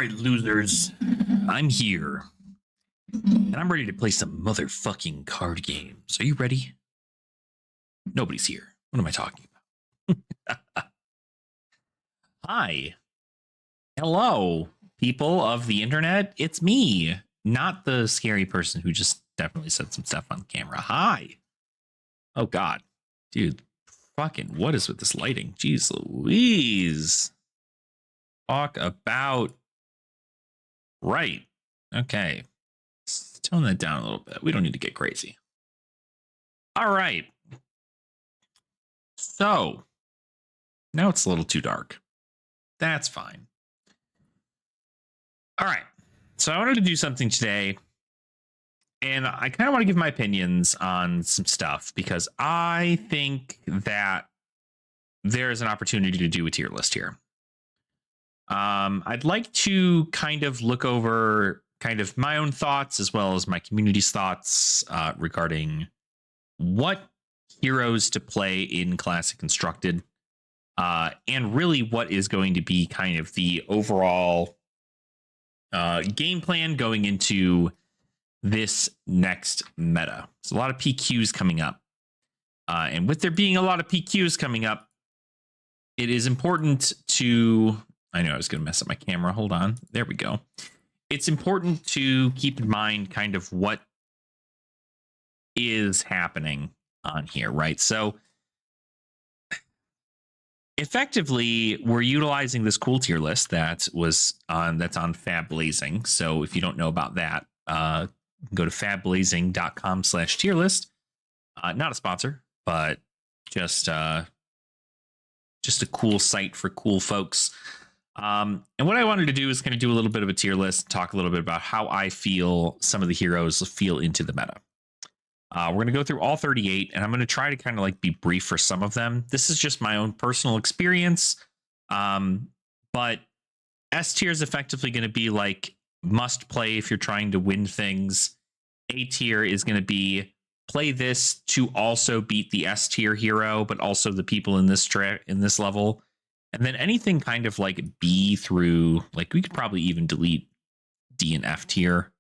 right, losers. I'm here. And I'm ready to play some motherfucking card games. Are you ready? Nobody's here. What am I talking about? Hi. Hello, people of the internet. It's me, not the scary person who just definitely said some stuff on the camera. Hi. Oh, God. Dude, fucking what is with this lighting? Jeez Louise. Talk about... Right. Okay. Let's tone that down a little bit. We don't need to get crazy. All right. So, now it's a little too dark. That's fine. All right. So I wanted to do something today, and I kind of want to give my opinions on some stuff because I think that there's an opportunity to do a tier list here. I'd like to kind of look over kind of my own thoughts as well as my community's thoughts regarding what heroes to play in Classic Constructed, and really what is going to be kind of the overall game plan going into this next meta. There's a lot of PQs coming up. And with there being a lot of PQs coming up, it is important to... I know I was going to mess up my camera. Hold on. There we go. It's important to keep in mind kind of what is happening on here, right? So effectively, we're utilizing this cool tier list that's on Fabtcg. So if you don't know about that, go to fabtcg.com/tier list. Not a sponsor, but just a cool site for cool folks. And what I wanted to do is kind of do a little bit of a tier list, talk a little bit about how I feel some of the heroes feel into the meta. We're going to go through all 38, and I'm going to try to kind of like be brief for some of them. This is just my own personal experience. But S tier is effectively going to be like must play if you're trying to win things. A tier is going to be play this to also beat the S tier hero, but also the people in this level. And then anything kind of like B through, like we could probably even delete D and F tier.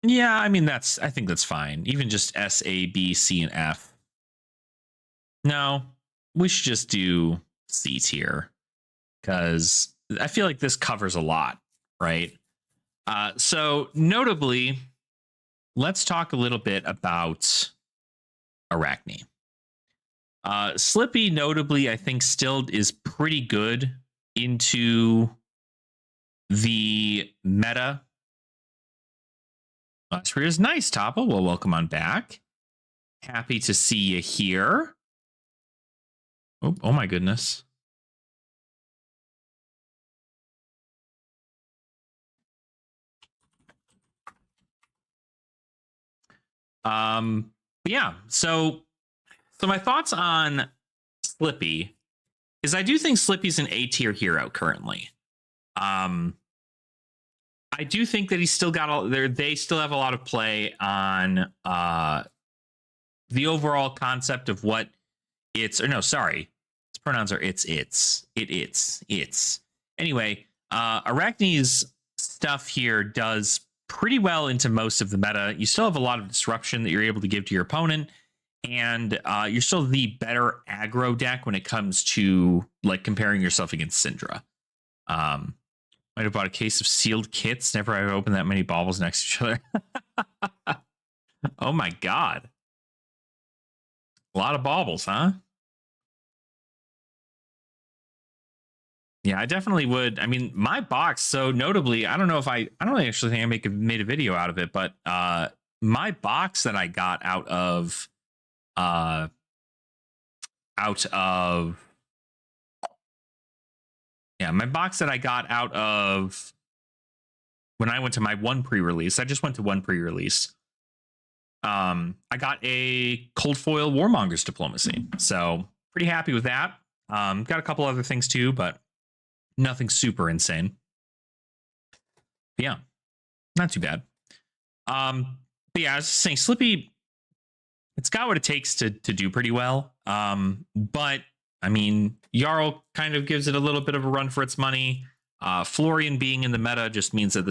Yeah, I mean, I think that's fine. Even just S, A, B, C, and F. No, we should just do C tier because I feel like this covers a lot, right? So notably, let's talk a little bit about Arachne. Slippy, notably, I think still is pretty good into the meta. Is nice, Topple. Well, welcome on back. Happy to see you here. Oh my goodness. Yeah, so my thoughts on Slippy is I do think Slippy's an A tier hero currently. I do think that he's still got they still have a lot of play on the overall concept of what its pronouns are it's. Anyway, Arachne's stuff here does pretty well into most of the meta. You still have a lot of disruption that you're able to give to your opponent, and you're still the better aggro deck when it comes to like comparing yourself against Syndra. Might have bought a case of sealed kits. Never have opened that many baubles next to each other. Oh my God. A lot of baubles, huh? Yeah, I definitely would. I mean, my box, so notably, I don't actually think I made a video out of it, but my box that I got out of my box that I got out of when I went to my one pre-release. I just went to one pre-release. I got a cold foil Warmonger's Diplomacy, so pretty happy with that. Got a couple other things too, but nothing super insane. But yeah, not too bad. But yeah, I was just saying, Slippy, it's got what it takes to do pretty well. But I mean, Jarl kind of gives it a little bit of a run for its money. Florian being in the meta just means that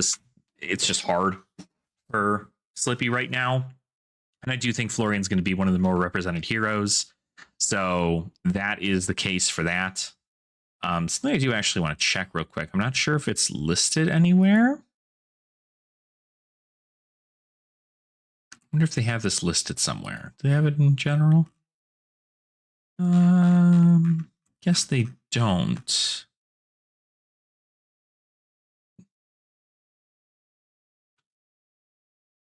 it's just hard for Slippy right now. And I do think Florian's going to be one of the more represented heroes. So that is the case for that. Something I do actually want to check real quick. I'm not sure if it's listed anywhere. I wonder if they have this listed somewhere. Do they have it in general? Guess they don't.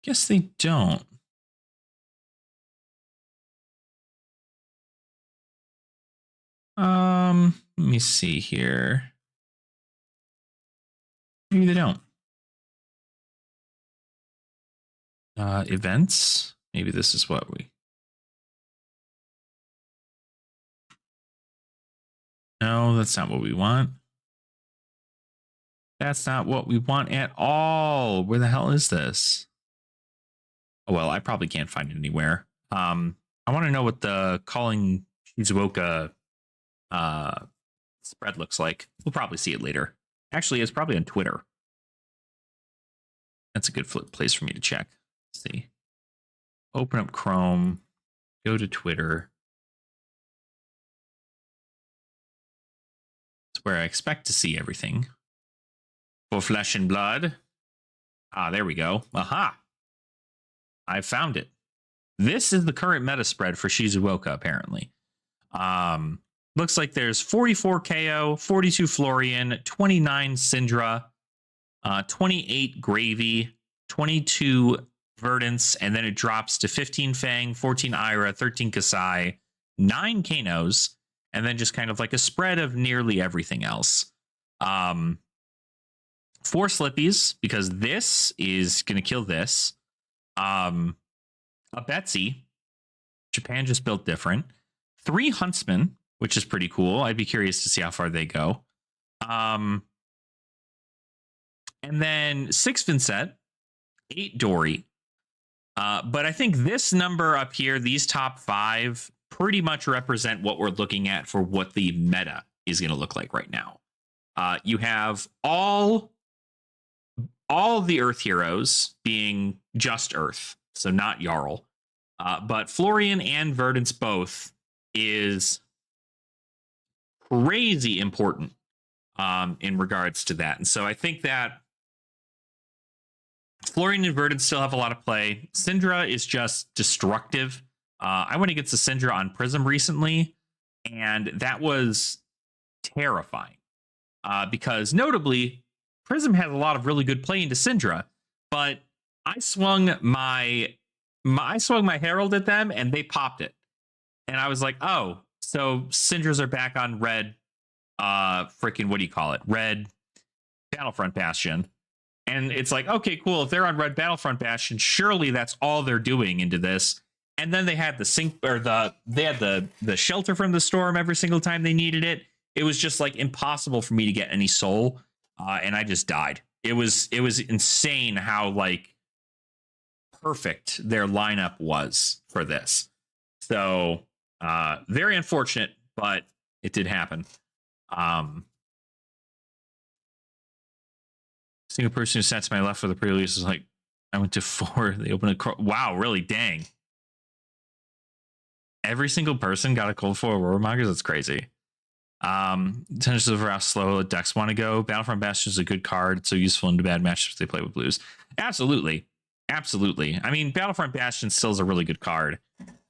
Guess they don't. Let me see here. Maybe they don't. Events. Maybe this is what we. No, that's not what we want. That's not what we want at all. Where the hell is this? Oh, well, I probably can't find it anywhere. I want to know what the calling Shizuoka spread looks like. We'll probably see it later. Actually, it's probably on Twitter. That's a good place for me to check. Let's see. Open up Chrome. Go to Twitter. It's where I expect to see everything. For Flesh and Blood. Ah, there we go. Aha. I found it. This is the current meta spread for Shizuoka, apparently. Looks like there's 44 KO, 42 Florian, 29 Syndra, 28 Gravy, 22 Verdance, and then it drops to 15 Fang, 14 Ira, 13 Kasai, 9 Kanos, and then just kind of like a spread of nearly everything else. 4 Slippies, because this is going to kill this. A Betsy. Japan just built different. 3 Huntsmen, which is pretty cool. I'd be curious to see how far they go. And then 6 Vincent, 8 Dory. But I think this number up here, these top 5, pretty much represent what we're looking at for what the meta is going to look like right now. You have all the Earth heroes being just Earth, so not Jarl. But Florian and Verdance both is crazy important in regards to that. And so I think that Florian and Verdance still have a lot of play. Syndra is just destructive. I went against the Syndra on Prism recently, and that was terrifying. Because notably, Prism has a lot of really good play into Syndra, but I swung my Herald at them and they popped it. And I was like, oh, so Syndras are back on red, freaking, what do you call it? Red Battlefront Bastion. And it's like, okay, cool. If they're on red Battlefront Bastion, surely that's all they're doing into this. And then they had the shelter from the storm every single time they needed it. It was just like impossible for me to get any soul. And I just died. It was insane how like perfect their lineup was for this. So very unfortunate, but it did happen. Single person who sat to my left for the pre-release was like, I went to 4. They opened a wow, really? Dang. Every single person got a cold 4 Aurora Mongers. That's crazy. Tensions of how slow decks want to go. Battlefront Bastion is a good card. It's so useful in bad matchups they play with blues. Absolutely. I mean, Battlefront Bastion still is a really good card.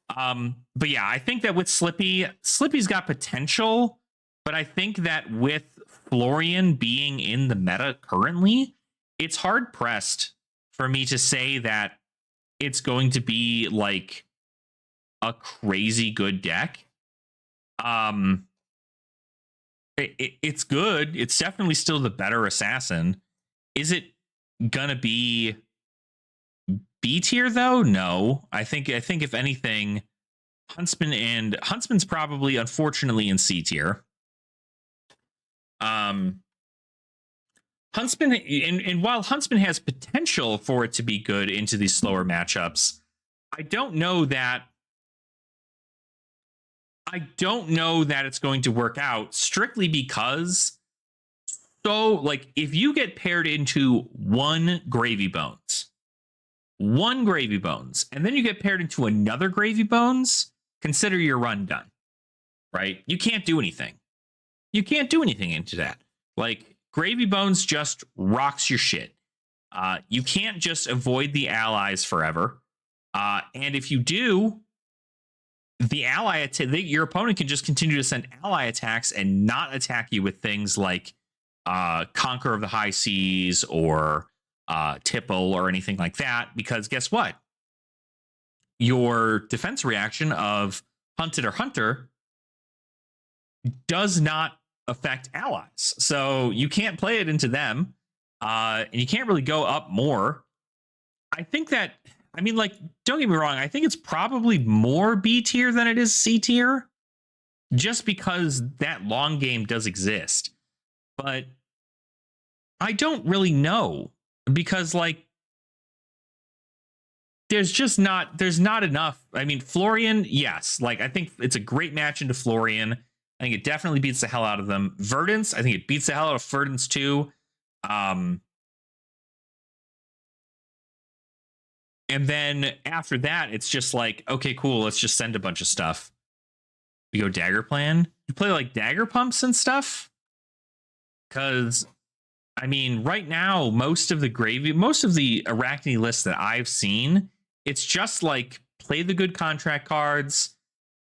But yeah, I think that with Slippy's got potential, but I think that with Florian being in the meta currently, it's hard pressed for me to say that it's going to be like a crazy good deck. It's good. It's definitely still the better assassin. Is it gonna be B tier though? No. I think if anything, Huntsman's probably unfortunately in C tier. Huntsman, and while Huntsman has potential for it to be good into these slower matchups, I don't know that I don't know that it's going to work out strictly because, so like, if you get paired into one Gravy Bones, and then you get paired into another Gravy Bones, consider your run done, right? You can't do anything. You can't do anything into that. Like, Gravy Bones just rocks your shit. You can't just avoid the allies forever. And if you do, the your opponent can just continue to send ally attacks and not attack you with things like Conqueror of the High Seas or Tipple or anything like that. Because guess what? Your defense reaction of Hunted or Hunter does not affect allies. So you can't play it into them. And you can't really go up more. I think that, I mean, like, don't get me wrong. I think it's probably more B tier than it is C tier, just because that long game does exist. But I don't really know, because, like, there's not enough. I mean, Florian, yes. Like, I think it's a great match into Florian. I think it definitely beats the hell out of them. Verdance, I think it beats the hell out of Verdance too. And then after that, it's just like, okay, cool, let's just send a bunch of stuff. We go Dagger Plan. You play like Dagger Pumps and stuff? Because, I mean, right now, most of the Arachne lists that I've seen, it's just like play the good contract cards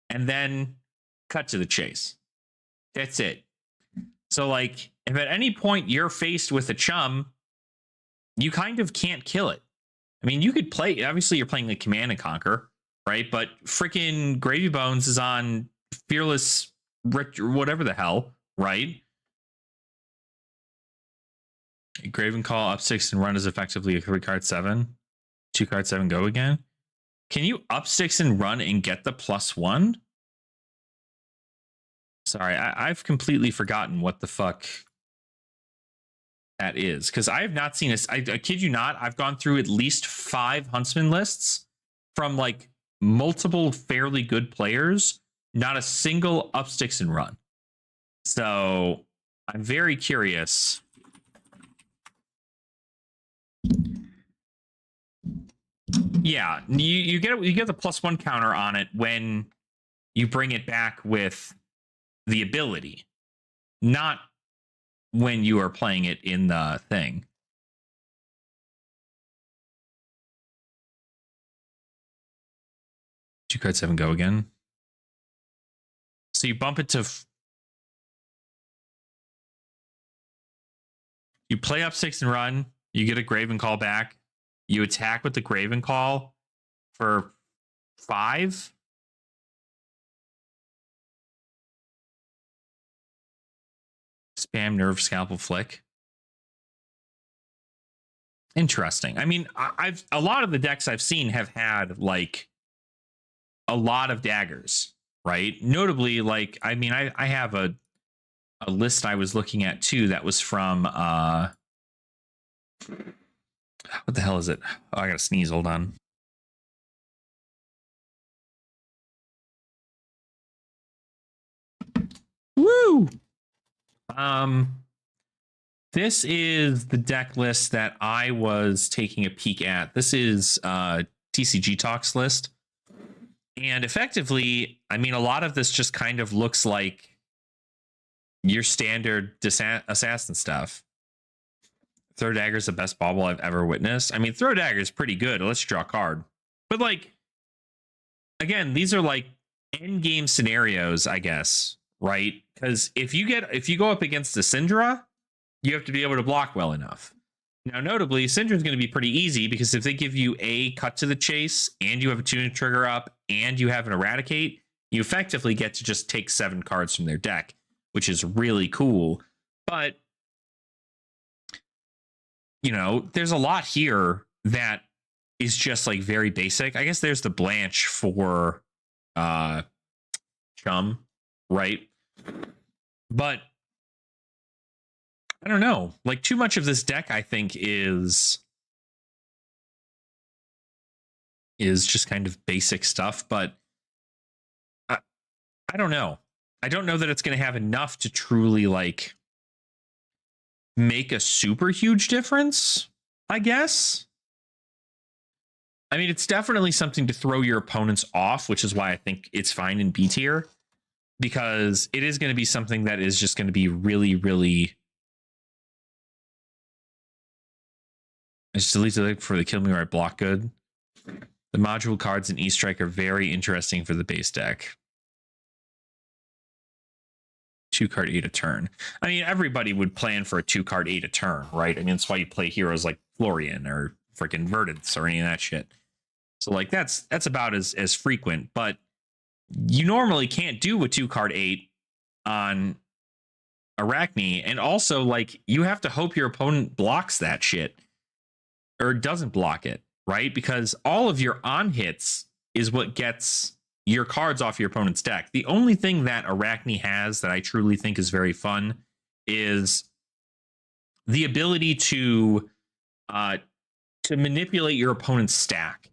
and then cut to the chase. That's it. So, like, if at any point you're faced with a chum, you kind of can't kill it. I mean, you could play, obviously you're playing like Command and Conquer, right? But freaking Gravy Bones is on Fearless, whatever the hell, right? Graven Call, up 6 and run is effectively a 3-card 7. 2-card 7, go again. Can you up 6 and run and get the +1? Sorry, I've completely forgotten what the fuck that is, because I have not seen this. I kid you not, I've gone through at least 5 Huntsman lists from like multiple fairly good players, not a single up sticks and run. So I'm very curious. Yeah, you get the +1 counter on it when you bring it back with the ability, not when you are playing it in the thing. Two-card 7, go again. So you bump it to... You play up 6 and run. You get a Graven Call back. You attack with the Graven Call for 5. Spam Nerve Scalpel Flick. Interesting. I mean, a lot of the decks I've seen have had like a lot of daggers, right? Notably, like, I mean, I have a list I was looking at too that was from what the hell is it? Oh, I gotta sneeze. Hold on. Woo! This is the deck list that I was taking a peek at. This is TCG Talks list. And effectively, I mean, a lot of this just kind of looks like your standard assassin stuff. Throw Dagger is the best bauble I've ever witnessed. I mean, Throw Dagger is pretty good. Let's draw a card. But like, again, these are like end game scenarios, I guess, right? Because if you go up against the Syndra, you have to be able to block well enough. Now, notably, Syndra is going to be pretty easy because if they give you a cut to the chase and you have a tuning trigger up and you have an Eradicate, you effectively get to just take 7 cards from their deck, which is really cool. But, you know, there's a lot here that is just like very basic. I guess there's the Blanche for Chum, right? But I don't know. Like, too much of this deck, I think, is just kind of basic stuff. But I don't know. I don't know that it's going to have enough to truly like make a super huge difference, I guess. I mean, it's definitely something to throw your opponents off, which is why I think it's fine in B tier, because it is going to be something that is just going to be really, really. I just deleted it for the kill me right block good. The module cards in E-Strike are very interesting for the base deck. 2-card 8 a turn. I mean, everybody would plan for a 2-card 8 a turn, right? I mean, that's why you play heroes like Florian or freaking Verdance or any of that shit. So like that's about as frequent, but you normally can't do a 2-card 8 on Arachne, and also like you have to hope your opponent blocks that shit or doesn't block it, right? Because all of your on hits is what gets your cards off your opponent's deck. The only thing that Arachne has that I truly think is very fun is the ability to manipulate your opponent's stack.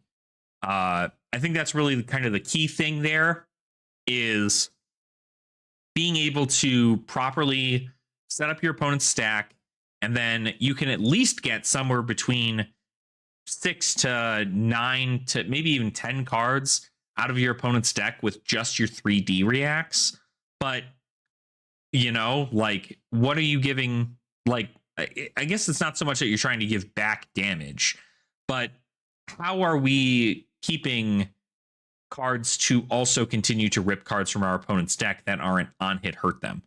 I think that's really kind of the key thing there, is being able to properly set up your opponent's stack, and then you can at least get somewhere between 6 to 9 to maybe even 10 cards out of your opponent's deck with just your 3D reacts. But, you know, like, what are you giving? Like, I guess it's not so much that you're trying to give back damage, but how are we keeping cards to also continue to rip cards from our opponent's deck that aren't on hit hurt them?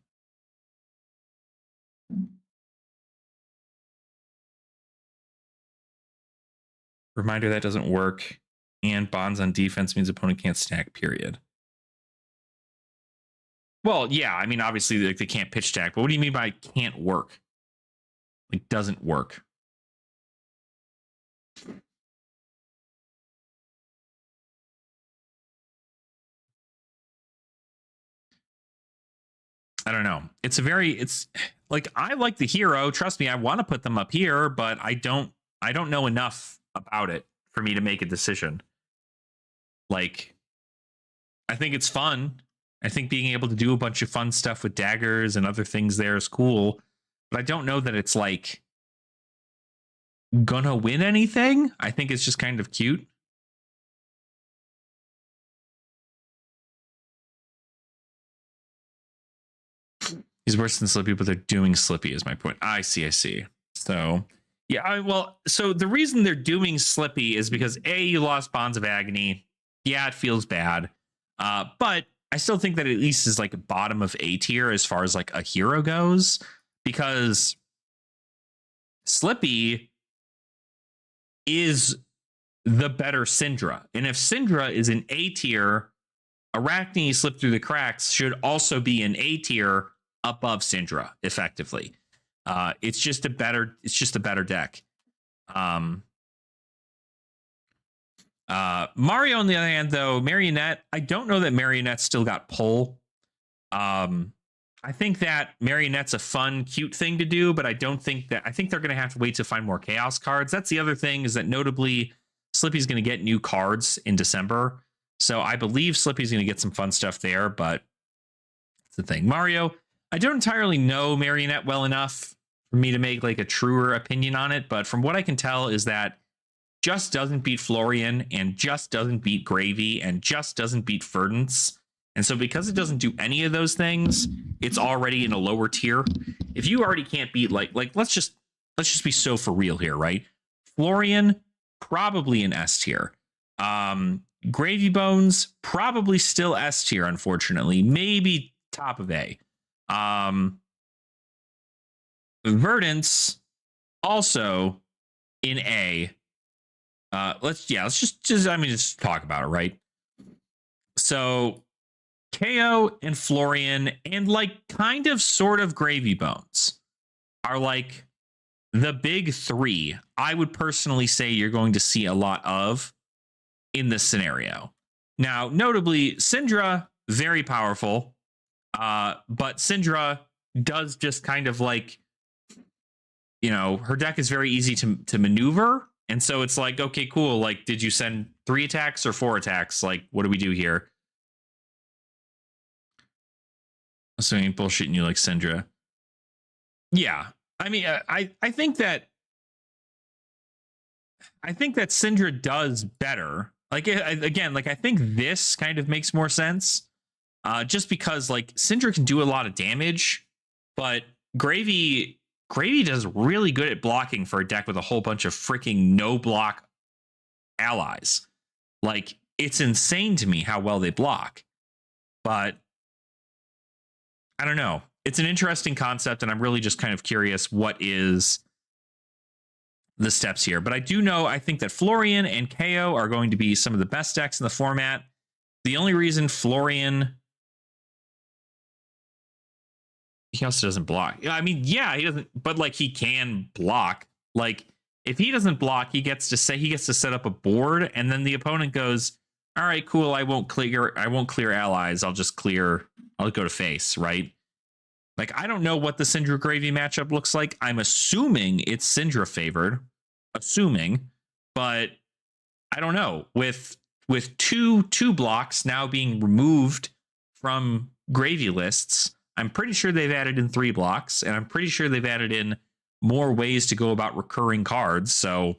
Reminder that doesn't work. And bonds on defense means opponent can't stack, period. Well, yeah, I mean, obviously like they can't pitch stack, but what do you mean by can't work? Like doesn't work. I don't know. It's like, I like the hero. Trust me, I want to put them up here, but I don't know enough about it for me to make a decision. Like, I think it's fun. I think being able to do a bunch of fun stuff with daggers and other things there is cool, but I don't know that it's like gonna win anything. I think it's just kind of cute. He's worse than Slippy, but they're doing Slippy is my point. I see. So yeah, so the reason they're doing Slippy is because A, you lost Bonds of Agony. Yeah, it feels bad. But I still think that at least is like bottom of A tier as far as like a hero goes, because Slippy is the better Syndra. And if Syndra is an A tier, Arachne Slip Through the Cracks should also be an A tier above Syndra, effectively. It's just a better deck. Mario, on the other hand, though, Marionette, I don't know that Marionette still got pull. I think that Marionette's a fun, cute thing to do, but I think they're going to have to wait to find more Chaos cards. That's the other thing, is that notably Slippy's going to get new cards in December. So I believe Slippy's going to get some fun stuff there, but it's the thing. Mario, I don't entirely know Marionette well enough for me to make like a truer opinion on it, but from what I can tell is that just doesn't beat Florian, and just doesn't beat Gravy, and just doesn't beat Verdance. And so because it doesn't do any of those things, it's already in a lower tier. If you already can't beat like let's just be so for real here, right? Florian, probably an S tier. Gravy Bones, probably still S tier, unfortunately. Maybe top of A. Verdance, also in A. Let's just talk about it, right? So KO and Florian and like kind of sort of Gravy Bones are like the big three I would personally say you're going to see a lot of in this scenario. Now, notably, Syndra, very powerful, but Syndra does just kind of like, you know, her deck is very easy to maneuver. And so it's like, okay, cool. Like, did you send 3 attacks or 4 attacks? Like, what do we do here? So I ain't bullshitting you like Syndra. Yeah, I mean, I think that Syndra does better. Like again, like I think this kind of makes more sense, just because like Syndra can do a lot of damage, but Gravy does really good at blocking for a deck with a whole bunch of freaking no block allies. Like it's insane to me how well they block, but I don't know. It's an interesting concept, and I'm really just kind of curious what is the steps here. But I do know, I think that Florian and KO are going to be some of the best decks in the format. The only reason Florian, he also doesn't block. I mean, yeah, he doesn't, but like he can block. Like if he doesn't block, he gets to set up a board, and then the opponent goes, all right, cool, I won't clear allies. I'll go to face, right? Like, I don't know what the Syndra Gravy matchup looks like. I'm assuming it's Syndra favored. But I don't know. With two blocks now being removed from Gravy lists, I'm pretty sure they've added in 3 blocks, and I'm pretty sure they've added in more ways to go about recurring cards. So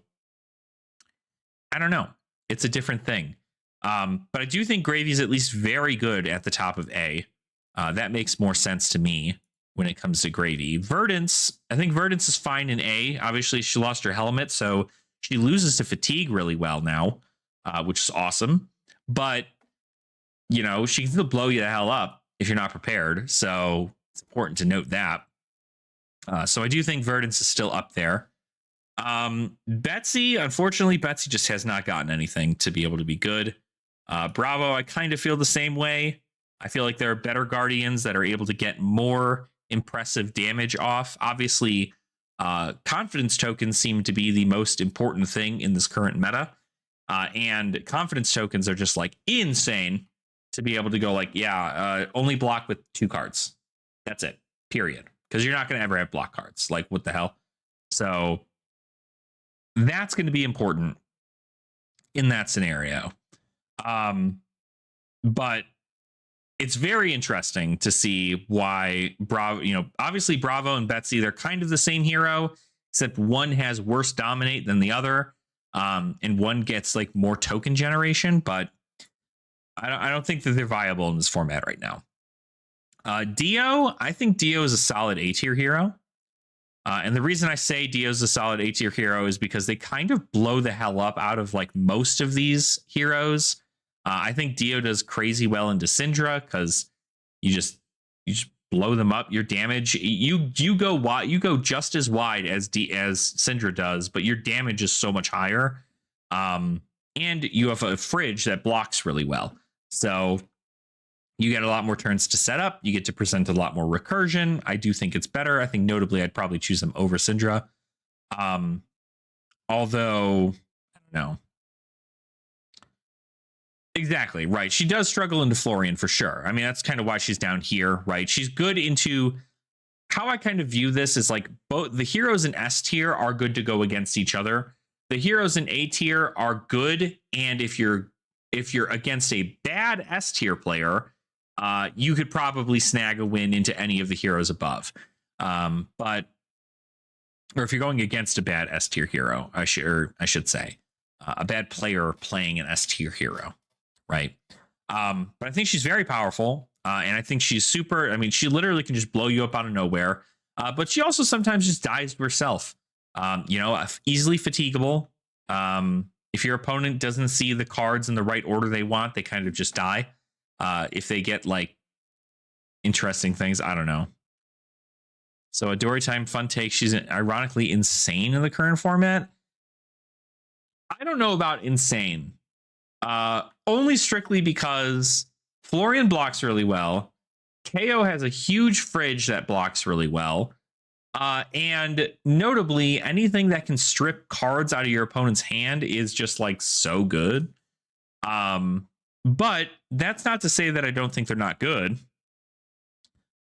I don't know. It's a different thing. But I do think Gravy's at least very good at the top of A. That makes more sense to me when it comes to Gravy. Verdance, I think Verdance is fine in A. Obviously, she lost her helmet, so she loses to fatigue really well now, which is awesome. But, you know, she can still blow you the hell up if you're not prepared. So it's important to note that. So I do think Verdance is still up there. Betsy, unfortunately, Betsy just has not gotten anything to be able to be good. Bravo, I kind of feel the same way. I feel like there are better Guardians that are able to get more impressive damage off. Obviously, confidence tokens seem to be the most important thing in this current meta. And confidence tokens are just like insane to be able to go like, only block with 2 cards. That's it, period. Because you're not going to ever have block cards. Like, what the hell? So that's going to be important in that scenario. But it's very interesting to see why Bravo, obviously Bravo and Betsy, they're kind of the same hero, except one has worse dominate than the other. And one gets like more token generation, but I don't think that they're viable in this format right now. Dio, I think Dio is a solid A tier hero. And the reason I say Dio's a solid A tier hero is because they kind of blow the hell up out of like most of these heroes. I think Dio does crazy well into Syndra because you just blow them up. Your damage, you go wide, you go just as wide as Syndra does, but your damage is so much higher. And you have a fridge that blocks really well, so you get a lot more turns to set up. You get to present a lot more recursion. I do think it's better. I think notably, I'd probably choose them over Syndra. Although I don't know. Exactly, right. She does struggle into Florian for sure. I mean, that's kind of why she's down here, right? She's good into, how I kind of view this is like both the heroes in S tier are good to go against each other. The heroes in A tier are good, and if you're against a bad S tier player, you could probably snag a win into any of the heroes above. Or if you're going against a bad S tier hero, I should say, a bad player playing an S tier hero. Right. But I think she's very powerful. And I think she's super. I mean, she literally can just blow you up out of nowhere. But she also sometimes just dies to herself. Easily fatigable. If your opponent doesn't see the cards in the right order they want, they kind of just die. If they get like interesting things, I don't know. So a Dory Time fun take. She's ironically insane in the current format. I don't know about insane. Only strictly because Florian blocks really well. KO has a huge fridge that blocks really well. And notably, anything that can strip cards out of your opponent's hand is just like so good. But that's not to say that I don't think they're not good.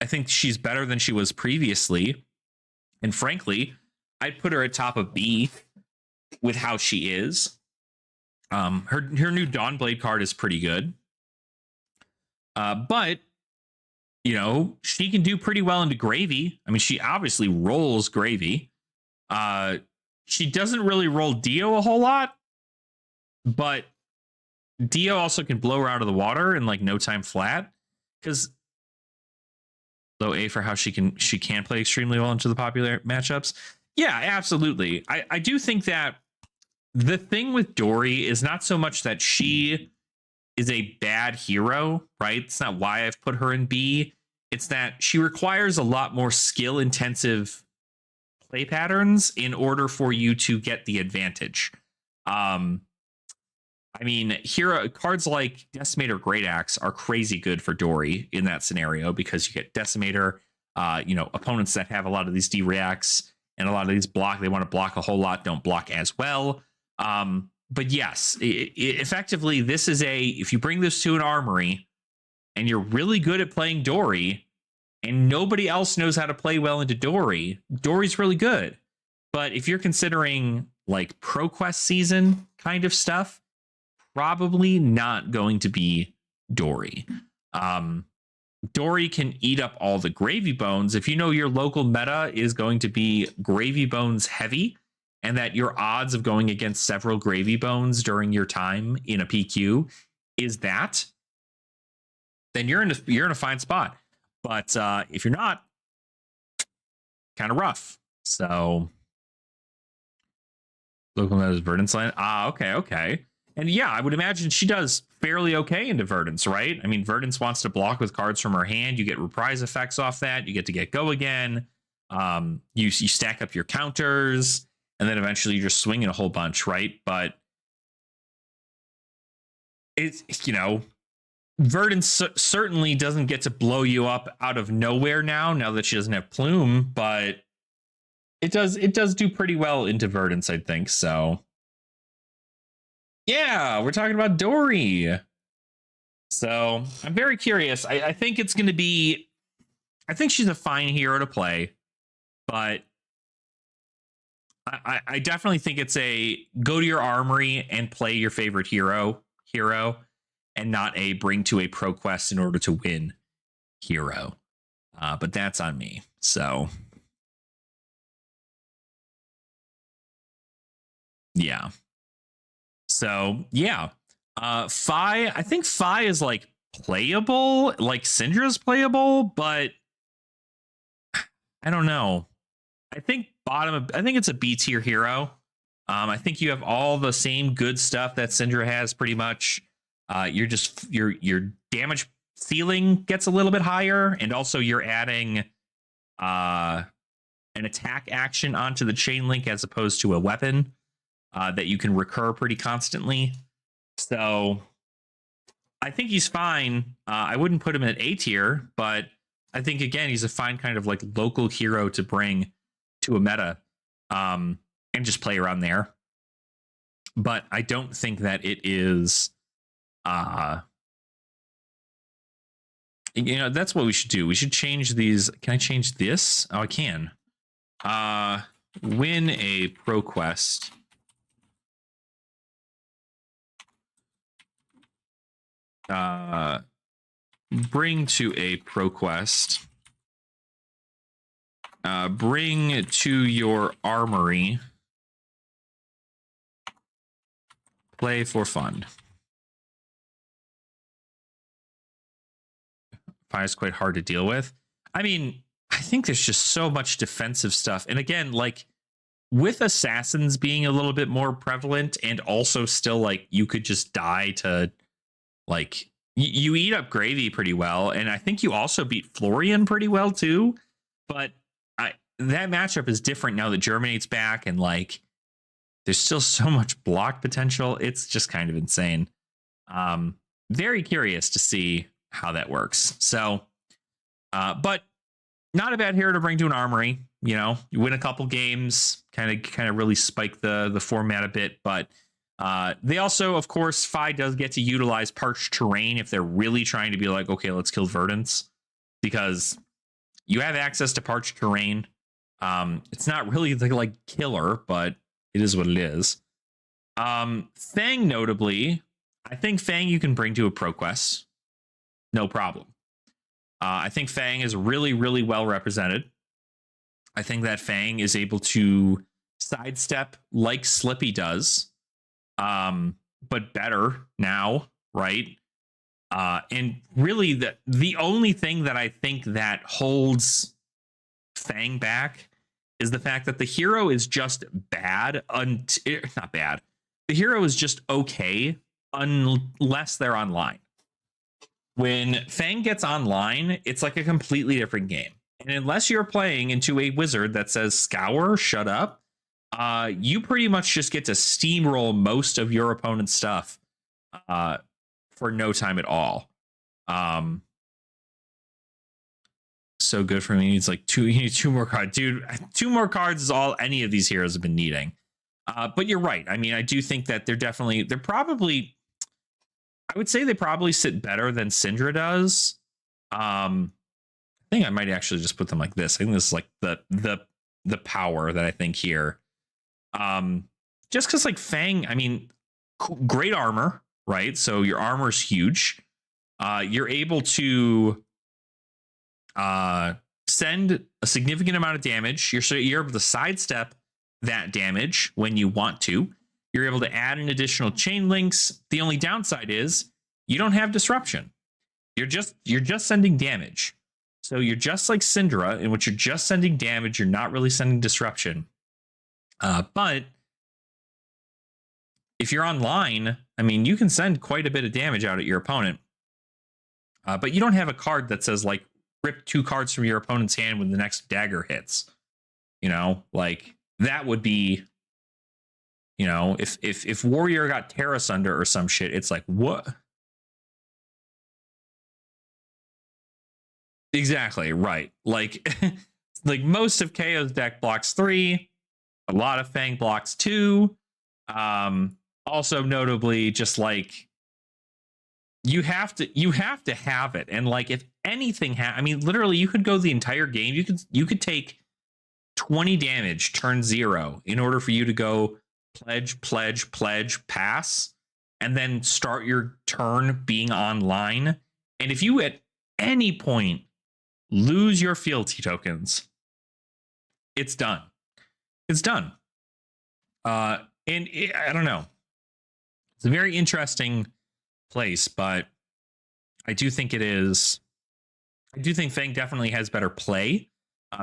I think she's better than she was previously. And frankly, I'd put her at top of B with how she is. Her new Dawnblade card is pretty good. But You know, she can do pretty well into Gravy. I mean, she obviously rolls Gravy. She doesn't really roll Dio a whole lot, but Dio also can blow her out of the water in like no time flat. Because low A for how she can play extremely well into the popular matchups. Yeah, absolutely. I do think that the thing with Dory is not so much that she is a bad hero, right? It's not why I've put her in B. It's that she requires a lot more skill intensive play patterns in order for you to get the advantage. I mean, hero cards like Decimator Great Axe are crazy good for Dory in that scenario because you get Decimator, opponents that have a lot of these D-reacts and a lot of these block, they want to block a whole lot, don't block as well. But yes, effectively, this is if you bring this to an armory and you're really good at playing Dory and nobody else knows how to play well into Dory, Dory's really good. But if you're considering like ProQuest season kind of stuff, probably not going to be Dory. Dory can eat up all the Gravy Bones. If you know your local meta is going to be Gravy Bones heavy, and that your odds of going against several Gravy Bones during your time in a PQ is that, then you're in a fine spot. But if you're not, kind of rough. So local meta is Verdance Land. Okay. And yeah, I would imagine she does fairly okay into Verdance, right? I mean, Verdance wants to block with cards from her hand. You get reprise effects off that. You get to get go again. You stack up your counters, and then eventually you're just swinging a whole bunch, right? But it's, Verdance certainly doesn't get to blow you up out of nowhere now that she doesn't have Plume, but it does do pretty well into Verdance, I think. So yeah, we're talking about Dory. So I'm very curious. I think it's going to be, I think she's a fine hero to play, but I definitely think it's a go to your armory and play your favorite hero, and not a bring to a ProQuest in order to win hero. But that's on me. So yeah. So yeah. Fi, I think Fi is like playable, like Syndra's playable, but I don't know. I think I think it's a B tier hero. I think you have all the same good stuff that Syndra has pretty much. Your damage ceiling gets a little bit higher, and also you're adding an attack action onto the chain link as opposed to a weapon that you can recur pretty constantly. So I think he's fine. I wouldn't put him at A tier, but I think again he's a fine kind of like local hero to bring to a meta, and just play around there. But I don't think that it is that's what we should do. We should change these. Can I change this? Oh, I can. Win a ProQuest. Bring to a ProQuest. Bring to your armory. Play for fun. Fi is quite hard to deal with. I mean, I think there's just so much defensive stuff. And again, like with assassins being a little bit more prevalent, and also still like you could just die to like you eat up Gravy pretty well. And I think you also beat Florian pretty well too. But that matchup is different now that Germinate's back, and like there's still so much block potential. It's just kind of insane. Very curious to see how that works. So, but not a bad hero to bring to an armory. You win a couple games, kind of really spike the format a bit. But they also, of course, Fi does get to utilize parched terrain if they're really trying to be like, okay, let's kill Verdance, because you have access to parched terrain. It's not really like killer, but it is what it is. Fang, notably, I think Fang you can bring to a ProQuest, no problem. I think Fang is really, really well represented. I think that Fang is able to sidestep like Slippy does, but better now, right? And really, the only thing that I think that holds Fang back is the fact that the hero is just bad. Not bad. The hero is just okay unless they're online. When Fang gets online, it's like a completely different game. And unless you're playing into a wizard that says "Scour, shut up," you pretty much just get to steamroll most of your opponent's stuff for no time at all. So good for me. It's like you need 2 more cards, dude. 2 more cards is all any of these heroes have been needing. But you're right. I mean, I do think that they're probably, I would say they probably sit better than Syndra does. I think I might actually just put them like this. I think this is like the power that I think here. Just because like Fang, I mean, great armor, right? So your armor is huge. You're able to send a significant amount of damage. You're able to sidestep that damage when you want to. You're able to add an additional chain links. The only downside is you don't have disruption. You're just sending damage. So you're just like Syndra, in which you're just sending damage. You're not really sending disruption. But if you're online, I mean, you can send quite a bit of damage out at your opponent. But you don't have a card that says like rip 2 cards from your opponent's hand when the next dagger hits. You know, like that would be, you know, if Warrior got Terra Sunder or some shit, it's like, what? Exactly, right. Like like most of KO's deck blocks 3, a lot of Fang blocks 2. Also notably, just like you have to have it. And like if anything I mean, literally you could go the entire game. You could take 20 damage turn 0 in order for you to go pledge, pass, and then start your turn being online. And if you at any point lose your fealty tokens, it's done. It's done. I don't know. It's a very interesting place, but I do think it is. I do think Fang definitely has better play.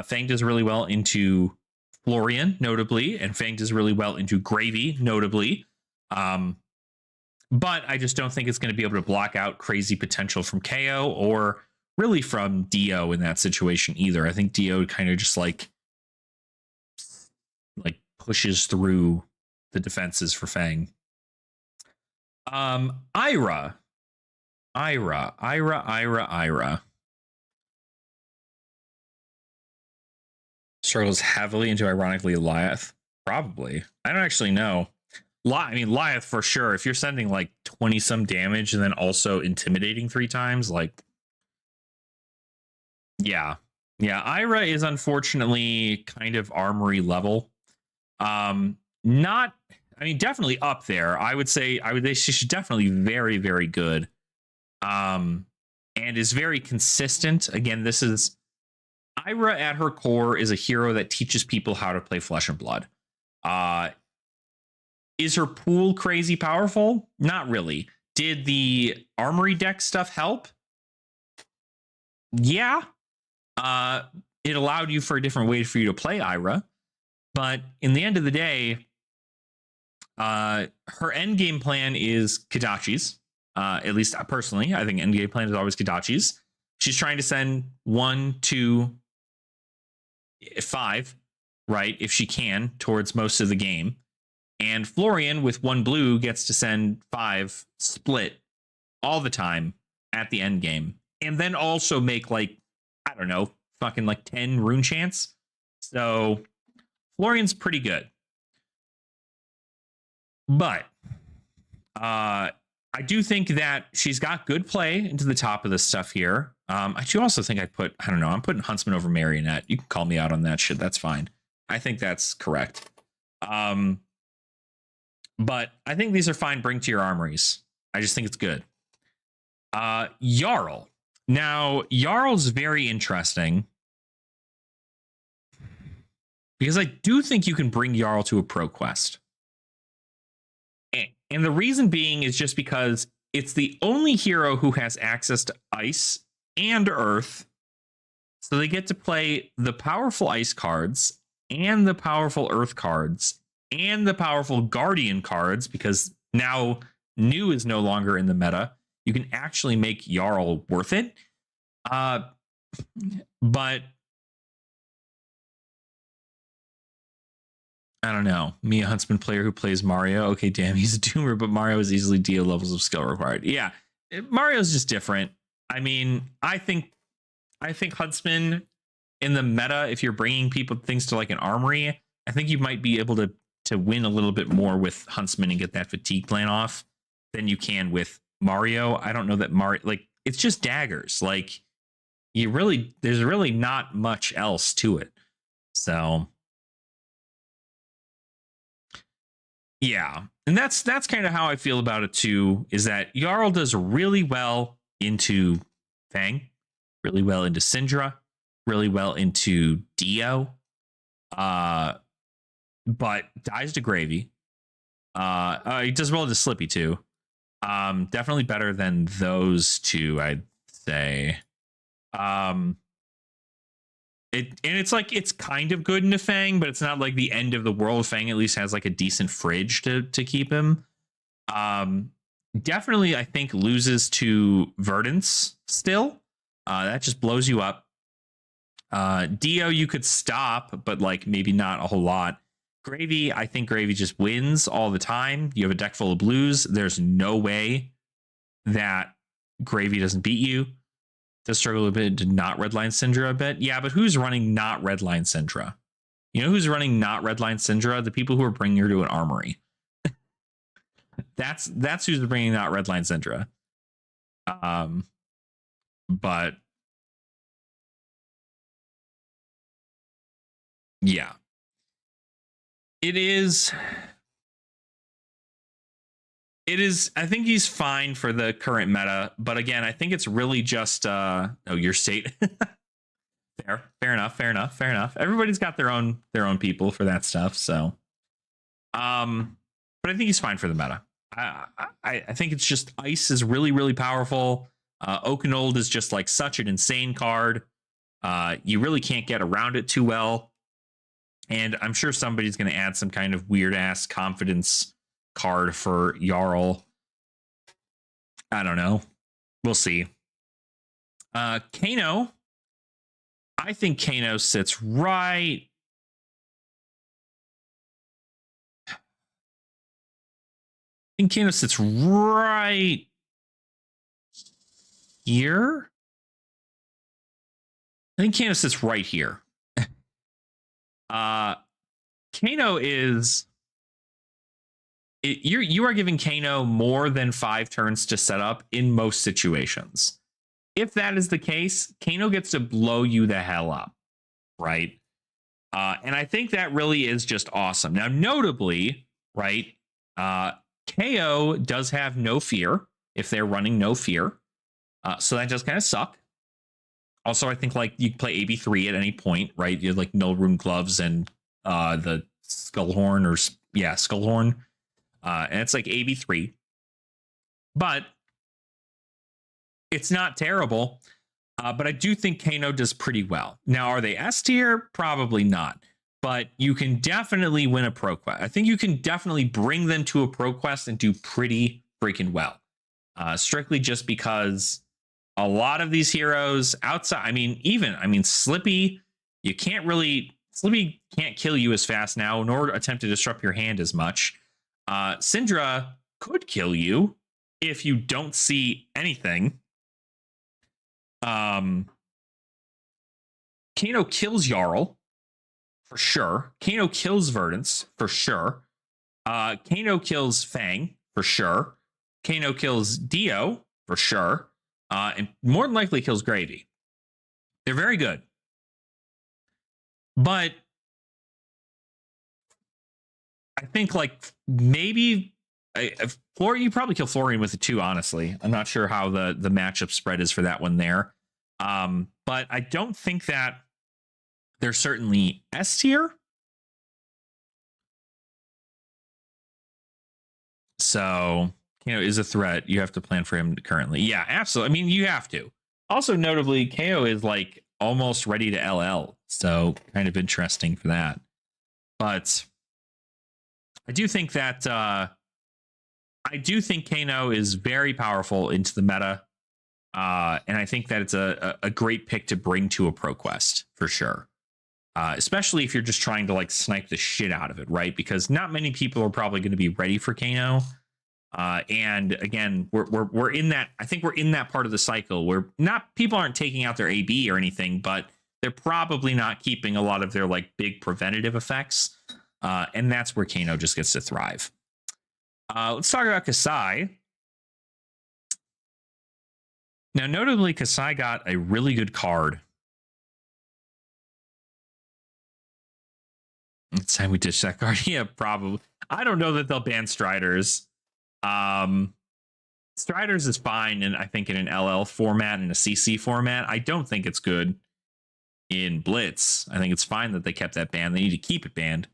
Fang does really well into Florian, notably, and Fang does really well into Gravy, notably. But I just don't think it's going to be able to block out crazy potential from KO or really from Dio in that situation either. I think Dio kind of just like pushes through the defenses for Fang. Ira. Struggles heavily into ironically Lyeth. Probably. I don't actually know. I mean, Lyeth for sure. If you're sending like 20 some damage and then also intimidating 3 times, like, yeah. Ira is unfortunately kind of armory level. Not, I mean, definitely up there. I would say she's definitely very, very good. And is very consistent. Again, this is Ira at her core is a hero that teaches people how to play Flesh and Blood. Is her pool crazy powerful? Not really. Did the armory deck stuff help? Yeah. It allowed you for a different way for you to play Ira. But in the end of the day, her end game plan is Kadachi's. At least personally, I think end game plan is always Kadachi's. She's trying to send 1, 2, 5, right, if she can, towards most of the game. And Florian with 1 blue gets to send 5 split all the time at the end game. And then also make like, I don't know, fucking like 10 rune chants. So Florian's pretty good. But I do think that she's got good play into the top of this stuff here. I do also think I'm putting Huntsman over Marionette. You can call me out on that shit. That's fine. I think that's correct. But I think these are fine bring to your armories. I just think it's good. Jarl. Now, Jarl's very interesting because I do think you can bring Jarl to a pro quest. And the reason being is just because it's the only hero who has access to ice and earth. So they get to play the powerful ice cards and the powerful earth cards and the powerful guardian cards, because now new is no longer in the meta. You can actually make Jarl worth it. But I don't know. Me, a Huntsman player who plays Mario. Okay, damn, he's a doomer, but Mario is easily DO levels of skill required. Yeah, Mario's just different. I mean, I think Huntsman in the meta, if you're bringing people things to like an armory, I think you might be able to win a little bit more with Huntsman and get that fatigue plan off than you can with Mario. I don't know that Mario, like, it's just daggers. Like, there's really not much else to it. So yeah, and that's kind of how I feel about it too. Is that Jarl does really well into Fang, really well into Syndra, really well into Dio, but dies to Gravy. He does well into Slippy too. Definitely better than those two, I'd say. It's like, it's kind of good into Fang, but it's not like the end of the world. Fang at least has like a decent fridge to keep him. Definitely, I think, loses to Verdance still. That just blows you up. Dio, you could stop, but like maybe not a whole lot. Gravy, I think Gravy just wins all the time. You have a deck full of blues. There's no way that Gravy doesn't beat you. Does struggle a bit to not redline Syndra a bit. Yeah, but who's running not redline Syndra? You know who's running not redline Syndra? The people who are bringing her to an armory. That's who's bringing not redline Syndra. But yeah, it is. I think he's fine for the current meta, but again, I think it's really just your state. fair enough. Everybody's got their own people for that stuff. So but I think he's fine for the meta. I think it's just ice is really, really powerful. Oakenold is just like such an insane card. You really can't get around it too well. And I'm sure somebody's going to add some kind of weird ass confidence card for Jarl. I don't know. We'll see. Kano. I think Kano sits right. I think Kano sits right here. I think Kano sits right here. Kano is. You are giving Kano more than 5 turns to set up in most situations. If that is the case, Kano gets to blow you the hell up, right? And I think that really is just awesome. Now, notably, right, KO does have no fear if they're running no fear. So that does kind of suck. Also, I think like you can play AB3 at any point, right? You have like Null Rune Gloves and the Skullhorn Skullhorn. And it's like AB3. But it's not terrible. But I do think Kano does pretty well. Now, are they S tier? Probably not. But you can definitely win a pro quest. I think you can definitely bring them to a pro quest and do pretty freaking well. Strictly just because a lot of these heroes outside, Slippy, Slippy can't kill you as fast now, nor attempt to disrupt your hand as much. Syndra could kill you if you don't see anything. Kano kills Jarl for sure. Kano kills Verdance for sure. Kano kills Fang for sure. Kano kills Dio for sure. And more than likely kills Gravy. They're very good. But I think like maybe You probably kill Florian with it too, honestly. I'm not sure how the matchup spread is for that one there. But I don't think that they're certainly S tier. So, is a threat. You have to plan for him currently. Yeah, absolutely. I mean, you have to. Also, notably, KO is like almost ready to LL. So, kind of interesting for that. But I do think that Kano is very powerful into the meta. And I think that it's a great pick to bring to a pro quest for sure. Especially if you're just trying to like snipe the shit out of it, right? Because not many people are probably going to be ready for Kano. And again, we're in that. I think we're in that part of the cycle where people aren't taking out their AB or anything, but they're probably not keeping a lot of their like big preventative effects. And that's where Kano just gets to thrive. Let's talk about Kasai. Now, notably, Kasai got a really good card. It's time we ditch that card. Yeah, probably. I don't know that they'll ban Striders. Striders is fine, and I think in an LL format and a CC format. I don't think it's good in Blitz. I think it's fine that they kept that banned. They need to keep it banned,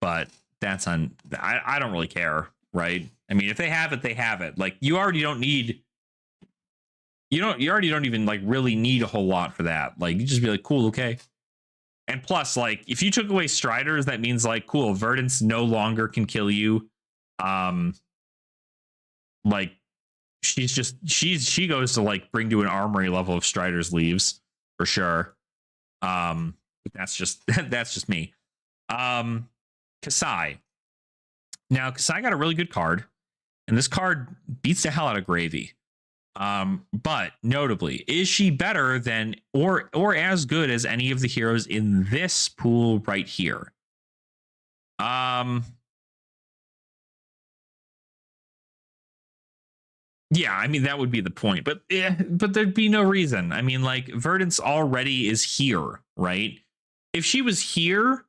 but that's on. I don't really care, right? I mean, if they have it, they have it. Like you already don't need. You already don't even like really need a whole lot for that. Like you just be like, cool, okay. And plus, like, if you took away Striders, that means like, cool, Verdance no longer can kill you. Like she goes to like bring to an armory level of Striders leaves for sure. That's just me. Kasai. Now Kasai got a really good card, and this card beats the hell out of Gravy. But notably, is she better than or as good as any of the heroes in this pool right here? Yeah, I mean that would be the point, but there'd be no reason. I mean, like Verdance already is here, right? If she was here,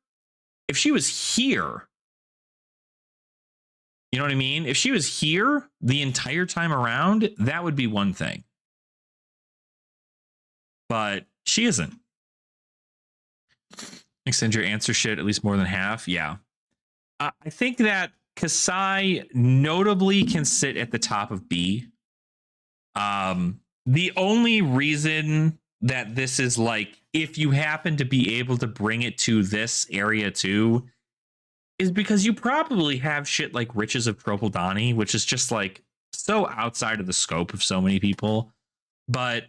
you know what I mean? If she was here the entire time around, that would be one thing. But she isn't. Extend your answer shit at least more than half. Yeah. I think that Kasai notably can sit at the top of B. The only reason that this is like, if you happen to be able to bring it to this area too, is because you probably have shit like Riches of Tropeldani, which is just like so outside of the scope of so many people. But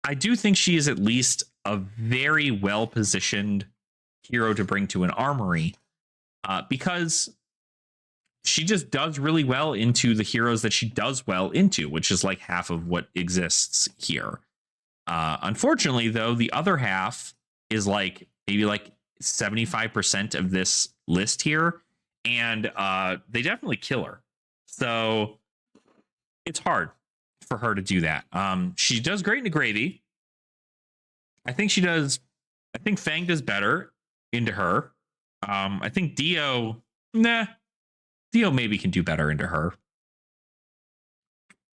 I do think she is at least a very well positioned hero to bring to an armory, because she just does really well into the heroes that she does well into, which is like half of what exists here. Unfortunately, though, the other half is like maybe like 75% of this list here, and they definitely kill her. So it's hard for her to do that. She does great into Gravy. I think Fang does better into her. I think Dio maybe can do better into her.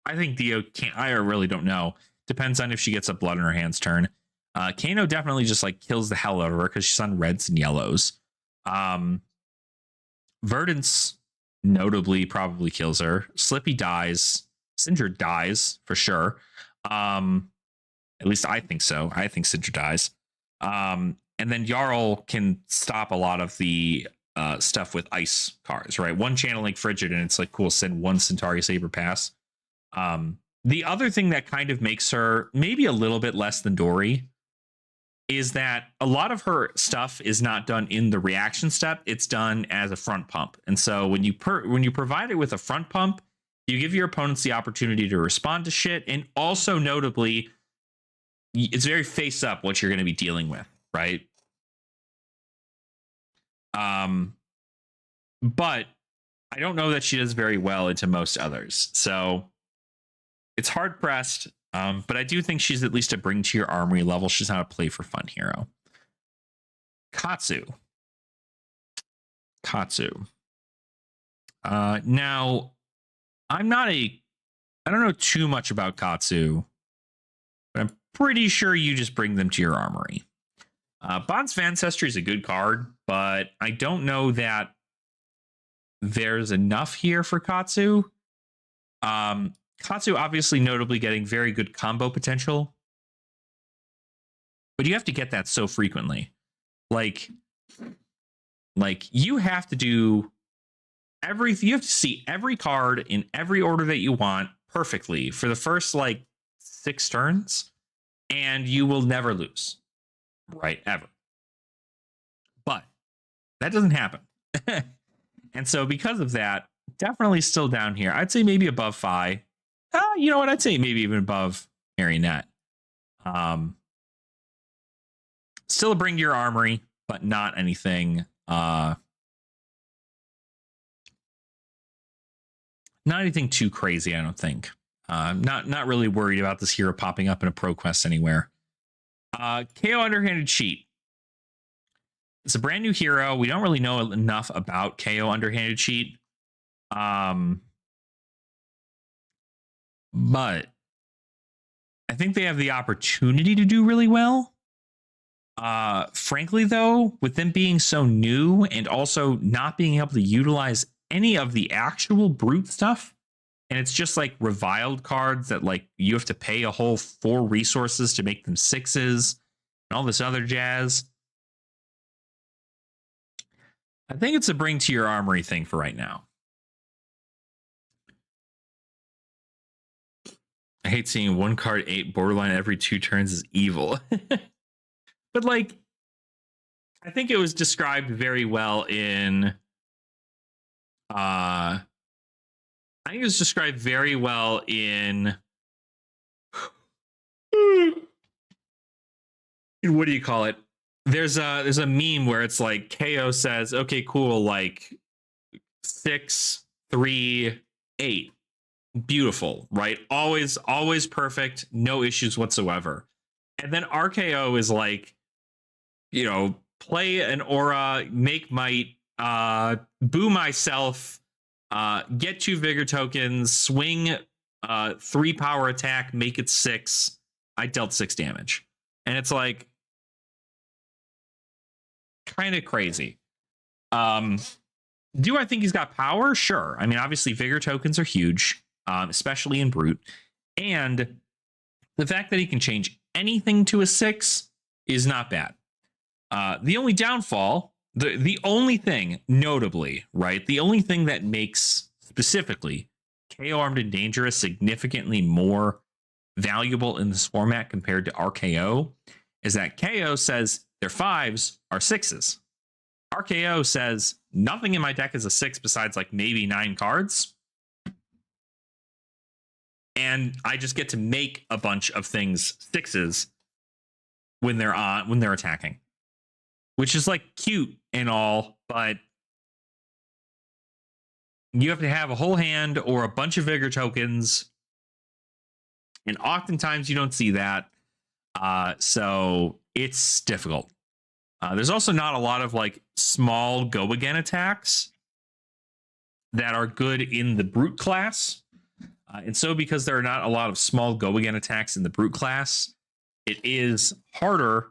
I think Dio can't. I really don't know. Depends on if she gets a blood in her hands turn. Kano definitely just like kills the hell out of her because she's on reds and yellows. Verdance notably probably kills her. Slippy dies. Sindra dies for sure. At least I think so. I think Sindra dies. And then Jarl can stop a lot of the stuff with ice cards, right? One channeling Frigid, and it's like, cool, send one Centauri Saber Pass. The other thing that kind of makes her maybe a little bit less than Dory is that a lot of her stuff is not done in the reaction step. It's done as a front pump. And so when you provide it with a front pump, you give your opponents the opportunity to respond to shit. And also notably, it's very face up what you're going to be dealing with, right? But I don't know that she does very well into most others. So it's hard pressed. But I do think she's at least a bring to your armory level. She's not a play for fun hero. Katsu. Now, I don't know too much about Katsu, but I'm pretty sure you just bring them to your armory. Bonds of Ancestry is a good card, but I don't know that there's enough here for Katsu. Katsu obviously notably getting very good combo potential, but you have to get that so frequently. Like you have to do you have to see every card in every order that you want perfectly for the first like 6 turns, and you will never lose. Right, ever. But that doesn't happen. And so because of that, definitely still down here. I'd say maybe above Phi. You know what? I'd say maybe even above Marionette. Still a bring to your armory, but not anything. Not anything too crazy, I don't think. Not really worried about this hero popping up in a pro quest anywhere. KO Underhanded Cheat. It's a brand new hero. We don't really know enough about KO Underhanded Cheat. But I think they have the opportunity to do really well. Frankly, though, with them being so new and also not being able to utilize any of the actual brute stuff, and it's just like reviled cards that like you have to pay a whole 4 resources to make them 6s and all this other jazz. I think it's a bring to your armory thing for right now. I hate seeing 1 card 8 borderline every 2 turns is evil. But like, I think it was described very well in I think it was described very well in what do you call it? There's a meme where it's like KO says, okay, cool, like 6, 3, 8. Beautiful, right? Always perfect, no issues whatsoever. And then RKO is like, you know, play an aura, make might, boo myself, get 2 vigor tokens, swing 3 power attack, make it 6. I dealt 6 damage. And it's like kind of crazy. Do I think he's got power? Sure. I mean, obviously vigor tokens are huge, especially in brute. And the fact that he can change anything to a 6 is not bad. The only downfall, the only thing notably, right? The only thing that makes specifically KO Armed and Dangerous significantly more valuable in this format compared to RKO is that KO says their 5s are 6s. RKO says nothing in my deck is a 6 besides like maybe 9 cards. And I just get to make a bunch of things 6s when they're attacking. Which is like cute and all, but you have to have a whole hand or a bunch of vigor tokens. And oftentimes you don't see that. So it's difficult. There's also not a lot of like small go again attacks that are good in the brute class. And so because there are not a lot of small go again attacks in the brute class, it is harder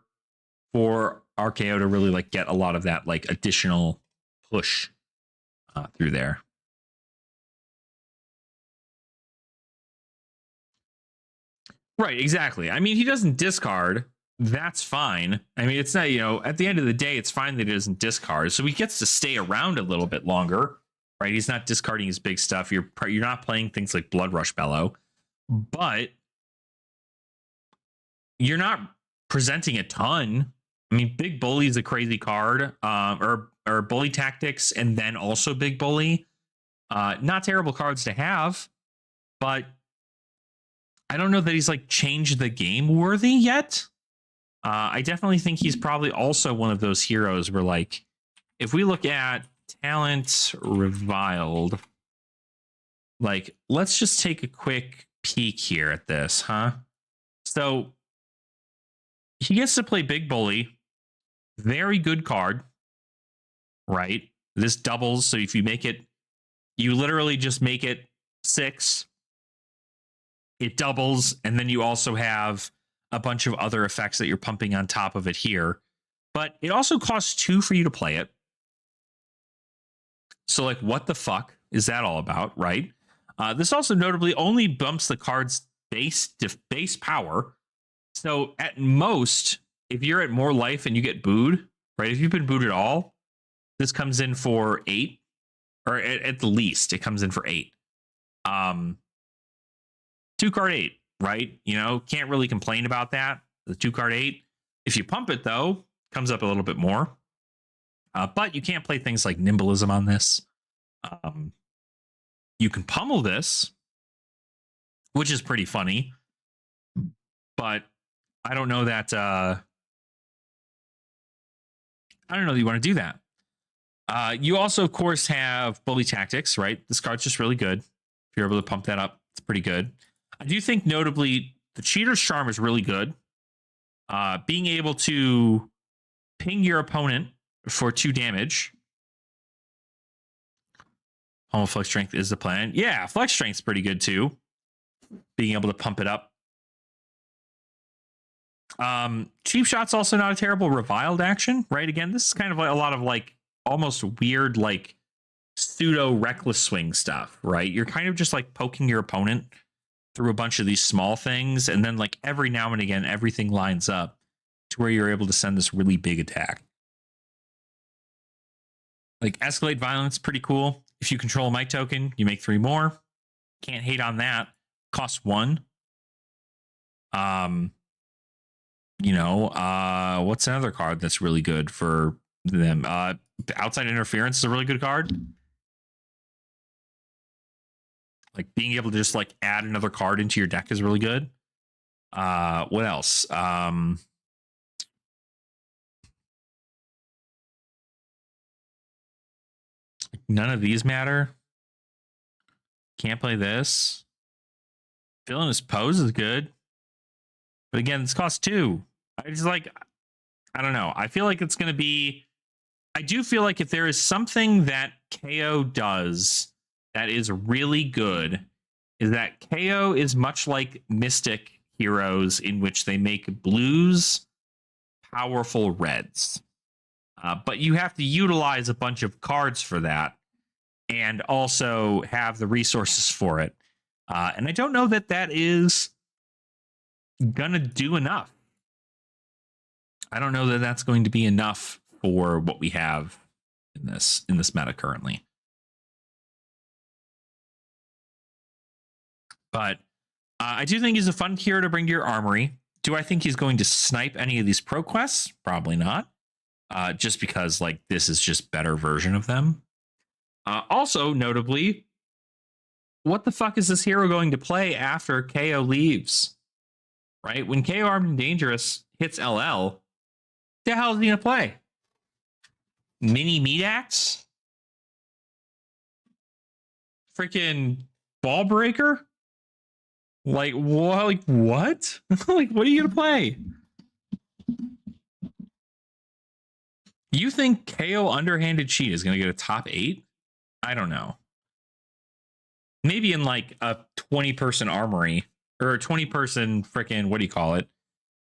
for RKO to really like get a lot of that like additional push through there. Right, exactly. I mean, he doesn't discard. That's fine. I mean, it's not, you know, at the end of the day, it's fine that he doesn't discard. So he gets to stay around a little bit longer, right? He's not discarding his big stuff. You're not playing things like Blood Rush Bellow, but you're not presenting a ton. I mean, Big Bully is a crazy card, or Bully Tactics, and then also Big Bully. Not terrible cards to have, but I don't know that he's like changed the game worthy yet. I definitely think he's probably also one of those heroes where, like, if we look at talent reviled, like, let's just take a quick peek here at this, huh? So he gets to play Big Bully. Very good card, right? This doubles. So if you make it You literally just make it 6. It doubles, and then you also have a bunch of other effects that you're pumping on top of it here. But it also costs 2 for you to play it. So, like, what the fuck is that all about, right? This also notably only bumps the card's base power. So, at most, if you're at more life and you get booed, right? If you've been booed at all, this comes in for 8, or at the least, it comes in for 8. 2-card 8, right? You know, can't really complain about that. The 2-card 8. If you pump it, though, comes up a little bit more. But you can't play things like Nimblism on this. You can pummel this, which is pretty funny. But I don't know that... I don't know that you want to do that. You also, of course, have Bully Tactics, right? This card's just really good. If you're able to pump that up, it's pretty good. I do think, notably, the Cheater's Charm is really good. Being able to ping your opponent for 2 damage. Pummel Flex Strength is the plan. Yeah, Flex Strength's pretty good, too. Being able to pump it up. Cheap Shot's also not a terrible reviled action, right? Again, this is kind of like a lot of, like, almost weird, like, pseudo reckless swing stuff, right? You're kind of just like poking your opponent through a bunch of these small things, and then like every now and again everything lines up to where you're able to send this really big attack. Like Escalate Violence, pretty cool. If you control a mic token, you make 3 more. Can't hate on that. Costs 1. You know, what's another card that's really good for them? Outside Interference is a really good card. Like being able to just like add another card into your deck is really good. What else? None of these matter. Can't play this. Villainous Pose is good. But again, this costs 2. I just like, I don't know. I feel like it's going to be, I do feel like if there is something that KO does that is really good, is that KO is much like Mystic Heroes, in which they make blues powerful reds. But you have to utilize a bunch of cards for that and also have the resources for it. And I don't know that that is gonna do enough. I don't know that that's going to be enough for what we have in this meta currently. But I do think he's a fun hero to bring to your armory. Do I think he's going to snipe any of these pro quests? Probably not. Just because like this is just better version of them. Also, notably, what the fuck is this hero going to play after KO leaves? Right? When KO Armed and Dangerous hits LL, the hell is he gonna play? Mini Meat Axe? Freaking Ball Breaker? Like what? Like what? Like what are you gonna play? You think KO Underhanded Cheat is gonna get a top 8? I don't know. Maybe in like a 20-person armory or a 20-person freaking what do you call it?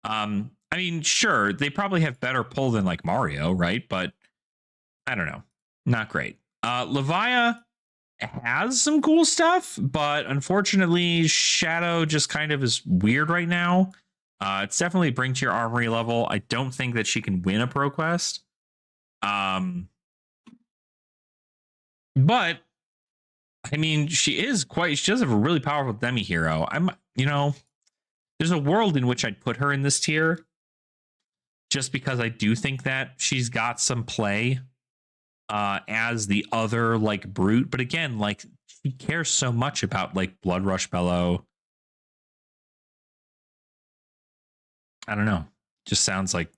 I mean, sure, they probably have better pull than like Mario, right? But I don't know. Not great. Levia has some cool stuff, but unfortunately, Shadow just kind of is weird right now. It's definitely bring to your armory level. I don't think that she can win a pro quest. But I mean, she does have a really powerful demi hero. There's a world in which I'd put her in this tier just because I do think that she's got some play as the other like brute. But again, like she cares so much about like Blood Rush Bellow. I don't know. Just sounds like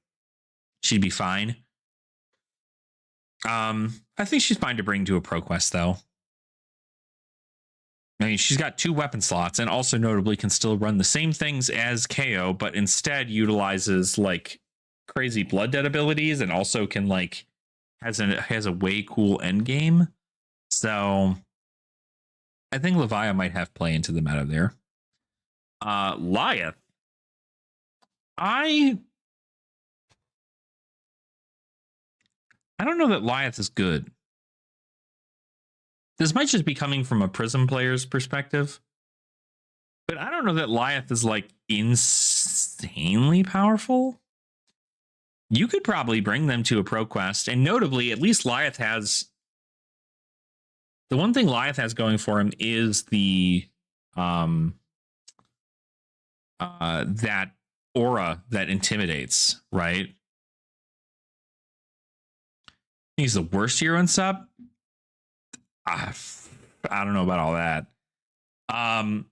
she'd be fine. I think she's fine to bring to a pro quest though. I mean, she's got 2 weapon slots and also notably can still run the same things as KO, but instead utilizes like crazy Blood Debt abilities and also can like has a way cool end game. So I think Leviah might have play into the meta there. Lyeth. I don't know that Lyeth is good. This might just be coming from a Prism player's perspective, but I don't know that Lyeth is like insanely powerful. You could probably bring them to a pro quest, and notably, at least Lyeth has the one thing Lyeth has going for him is the that aura that intimidates, right? He's the worst hero in sub. I don't know about all that. I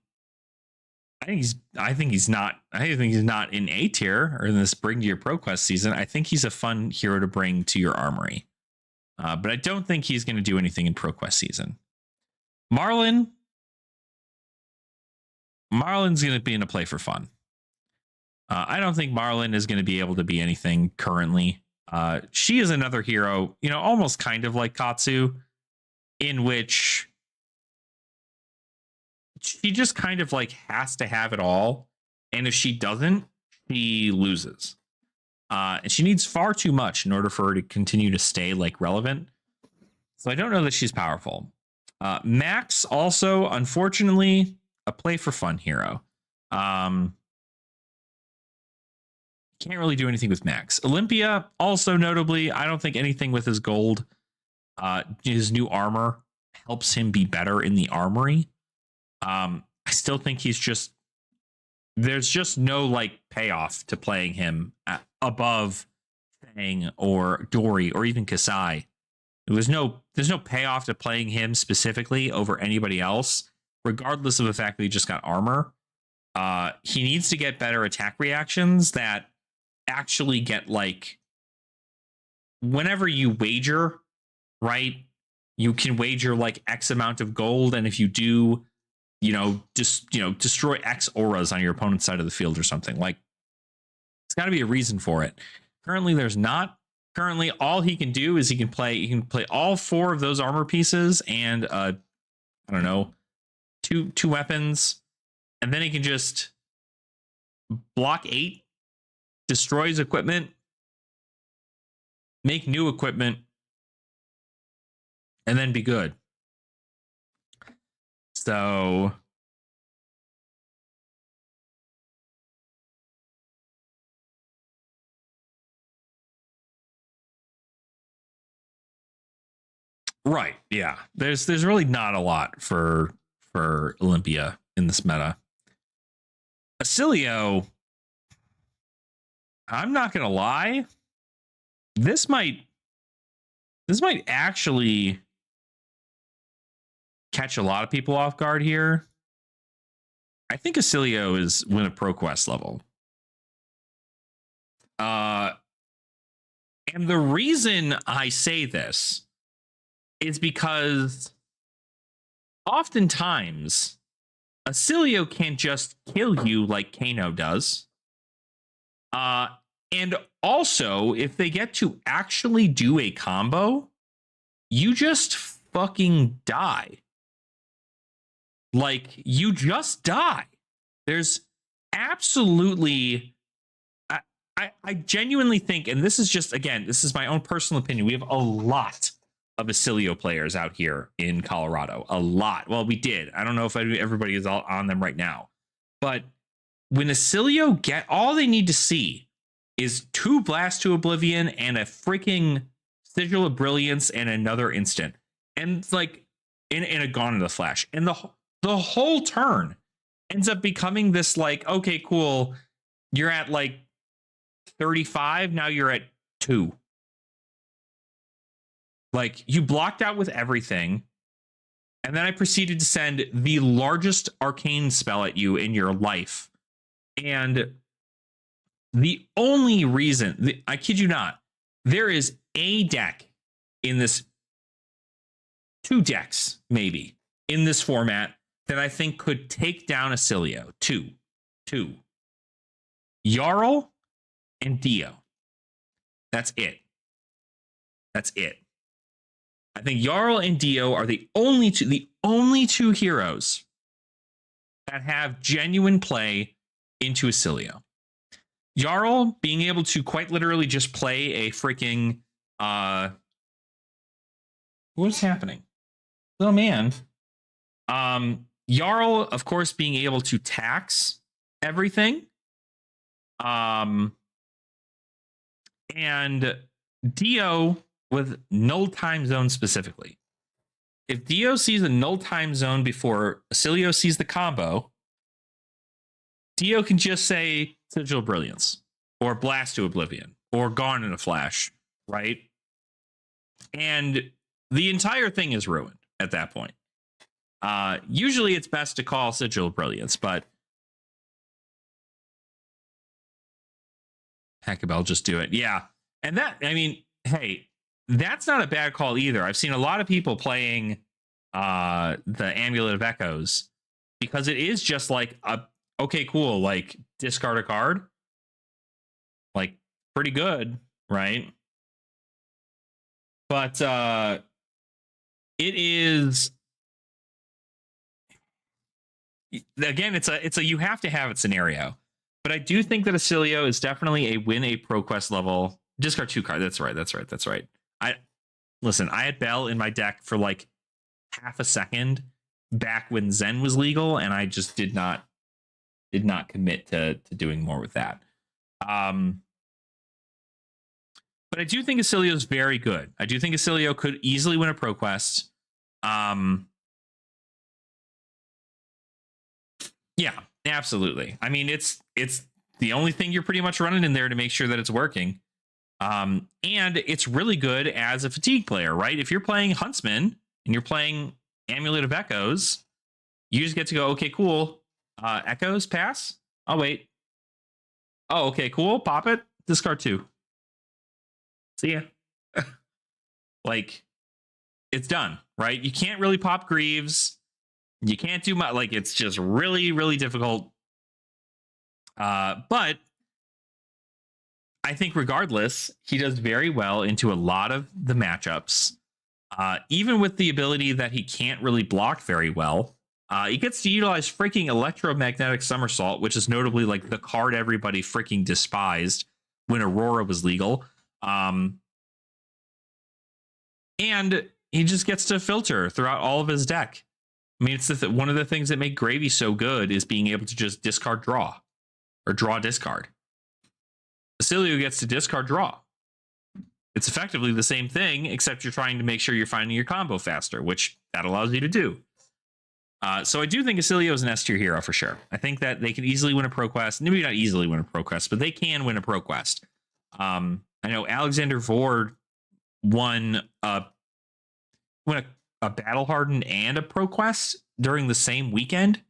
think he's not in A tier or in this bring to your pro quest season. I think he's a fun hero to bring to your armory. But I don't think he's going to do anything in pro quest season. Marlon's going to be in a play for fun. I don't think Marlon is going to be able to be anything currently. She is another hero, almost kind of like Katsu, in which she just kind of like has to have it all. And if she doesn't, she loses. And she needs far too much in order for her to continue to stay like relevant. So I don't know that she's powerful. Max also, unfortunately, a play for fun hero. Can't really do anything with Max. Olympia, also notably, I don't think anything with his gold. His new armor helps him be better in the armory. I still think there's just no like payoff to playing him above Fang or Dory or even Kasai. There's no payoff to playing him specifically over anybody else, regardless of the fact that he just got armor. He needs to get better attack reactions that actually get like whenever you wager, right? You can wager like X amount of gold, and if you do, destroy X auras on your opponent's side of the field or something. Like, it's got to be a reason for it. Currently, there's not. Currently, all he can do is he can play all 4 of those armor pieces and I don't know, two weapons, and then he can just block 8, destroy his equipment, make new equipment, and then be good. So right, yeah. There's really not a lot for Olympia in this meta. Acilio, I'm not gonna lie, this might actually catch a lot of people off guard here. I think Acilio is win a pro quest level. And the reason I say this is because oftentimes Acilio can't just kill you like Kano does. And also, if they get to actually do a combo, you just fucking die. Like, you just die. There's absolutely... I genuinely think, and this is just, again, this is my own personal opinion, we have a lot of Acilio players out here in Colorado. A lot. Well, we did. I don't know if everybody is all on them right now. But when Acilio all they need to see is 2 Blast to Oblivion and a freaking Sigil of Brilliance and another instant. And like, in a Gone in the Flash. And the whole turn ends up becoming this like, okay, cool. You're at like 35. Now you're at 2. Like, you blocked out with everything. And then I proceeded to send the largest arcane spell at you in your life. And the only reason, I kid you not, there is a deck in this, 2 decks maybe in this format that I think could take down Acilio. Two. Jarl and Dio. That's it. I think Jarl and Dio are the only two heroes that have genuine play into Acilio. Jarl being able to quite literally just play a freaking what's happening? Oh man. Jarl, of course, being able to tax everything. And Dio with null time zone specifically. If Dio sees a null time zone before Acilio sees the combo, Dio can just say Sigil of Brilliance or Blast to Oblivion or Gone in a Flash, right? And the entire thing is ruined at that point. Usually it's best to call Sigil of Brilliance, but heck, I'll just do it. Yeah. And that, I mean, hey, that's not a bad call either. I've seen a lot of people playing the Amulet of Echoes because it is just like okay, cool, like discard a card. Like pretty good, right? But it is, again, it's a you have to have it scenario. But I do think that Acilio is definitely a win a ProQuest level. Discard 2 card. That's right. I had Bell in my deck for like half a second back when Zen was legal, and I just did not commit to doing more with that. But I do think Acilio is very good. I do think Acilio could easily win a ProQuest. Yeah, absolutely. I mean, it's the only thing you're pretty much running in there to make sure that it's working. And it's really good as a fatigue player, right? If you're playing Huntsman and you're playing Amulet of Echoes, you just get to go, okay, cool. Echoes, pass. I'll wait. Oh, okay, cool. Pop it. Discard 2. See ya. Like, it's done, right? You can't really pop Greaves. You can't do much. Like, it's just really, really difficult. But I think regardless, he does very well into a lot of the matchups. Even with the ability that he can't really block very well, he gets to utilize freaking Electromagnetic Somersault, which is notably like the card everybody freaking despised when Aurora was legal. And he just gets to filter throughout all of his deck. I mean, it's one of the things that make Gravy so good is being able to just discard draw or draw discard. Acilio gets to discard draw. It's effectively the same thing, except you're trying to make sure you're finding your combo faster, which that allows you to do. So I do think Acilio is an S tier hero for sure. I think that they can easily win a ProQuest. Maybe not easily win a ProQuest, but they can win a ProQuest. I know Alexander Vord won a Battle Hardened and a ProQuest during the same weekend.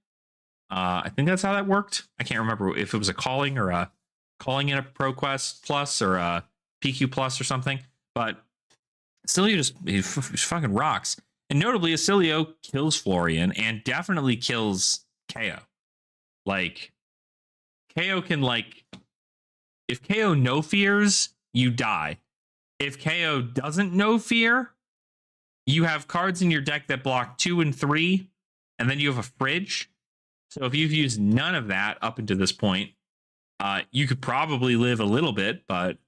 I think that's how that worked. I can't remember if it was a calling or a calling in a ProQuest plus or a PQ plus or something. But Acilio just he fucking rocks. And notably, Acilio kills Florian and definitely kills KO. Like, KO can, like, if KO no fears, you die. If KO doesn't no fear, you have cards in your deck that block 2 and 3, and then you have a fridge. So if you've used none of that up until this point, you could probably live a little bit, but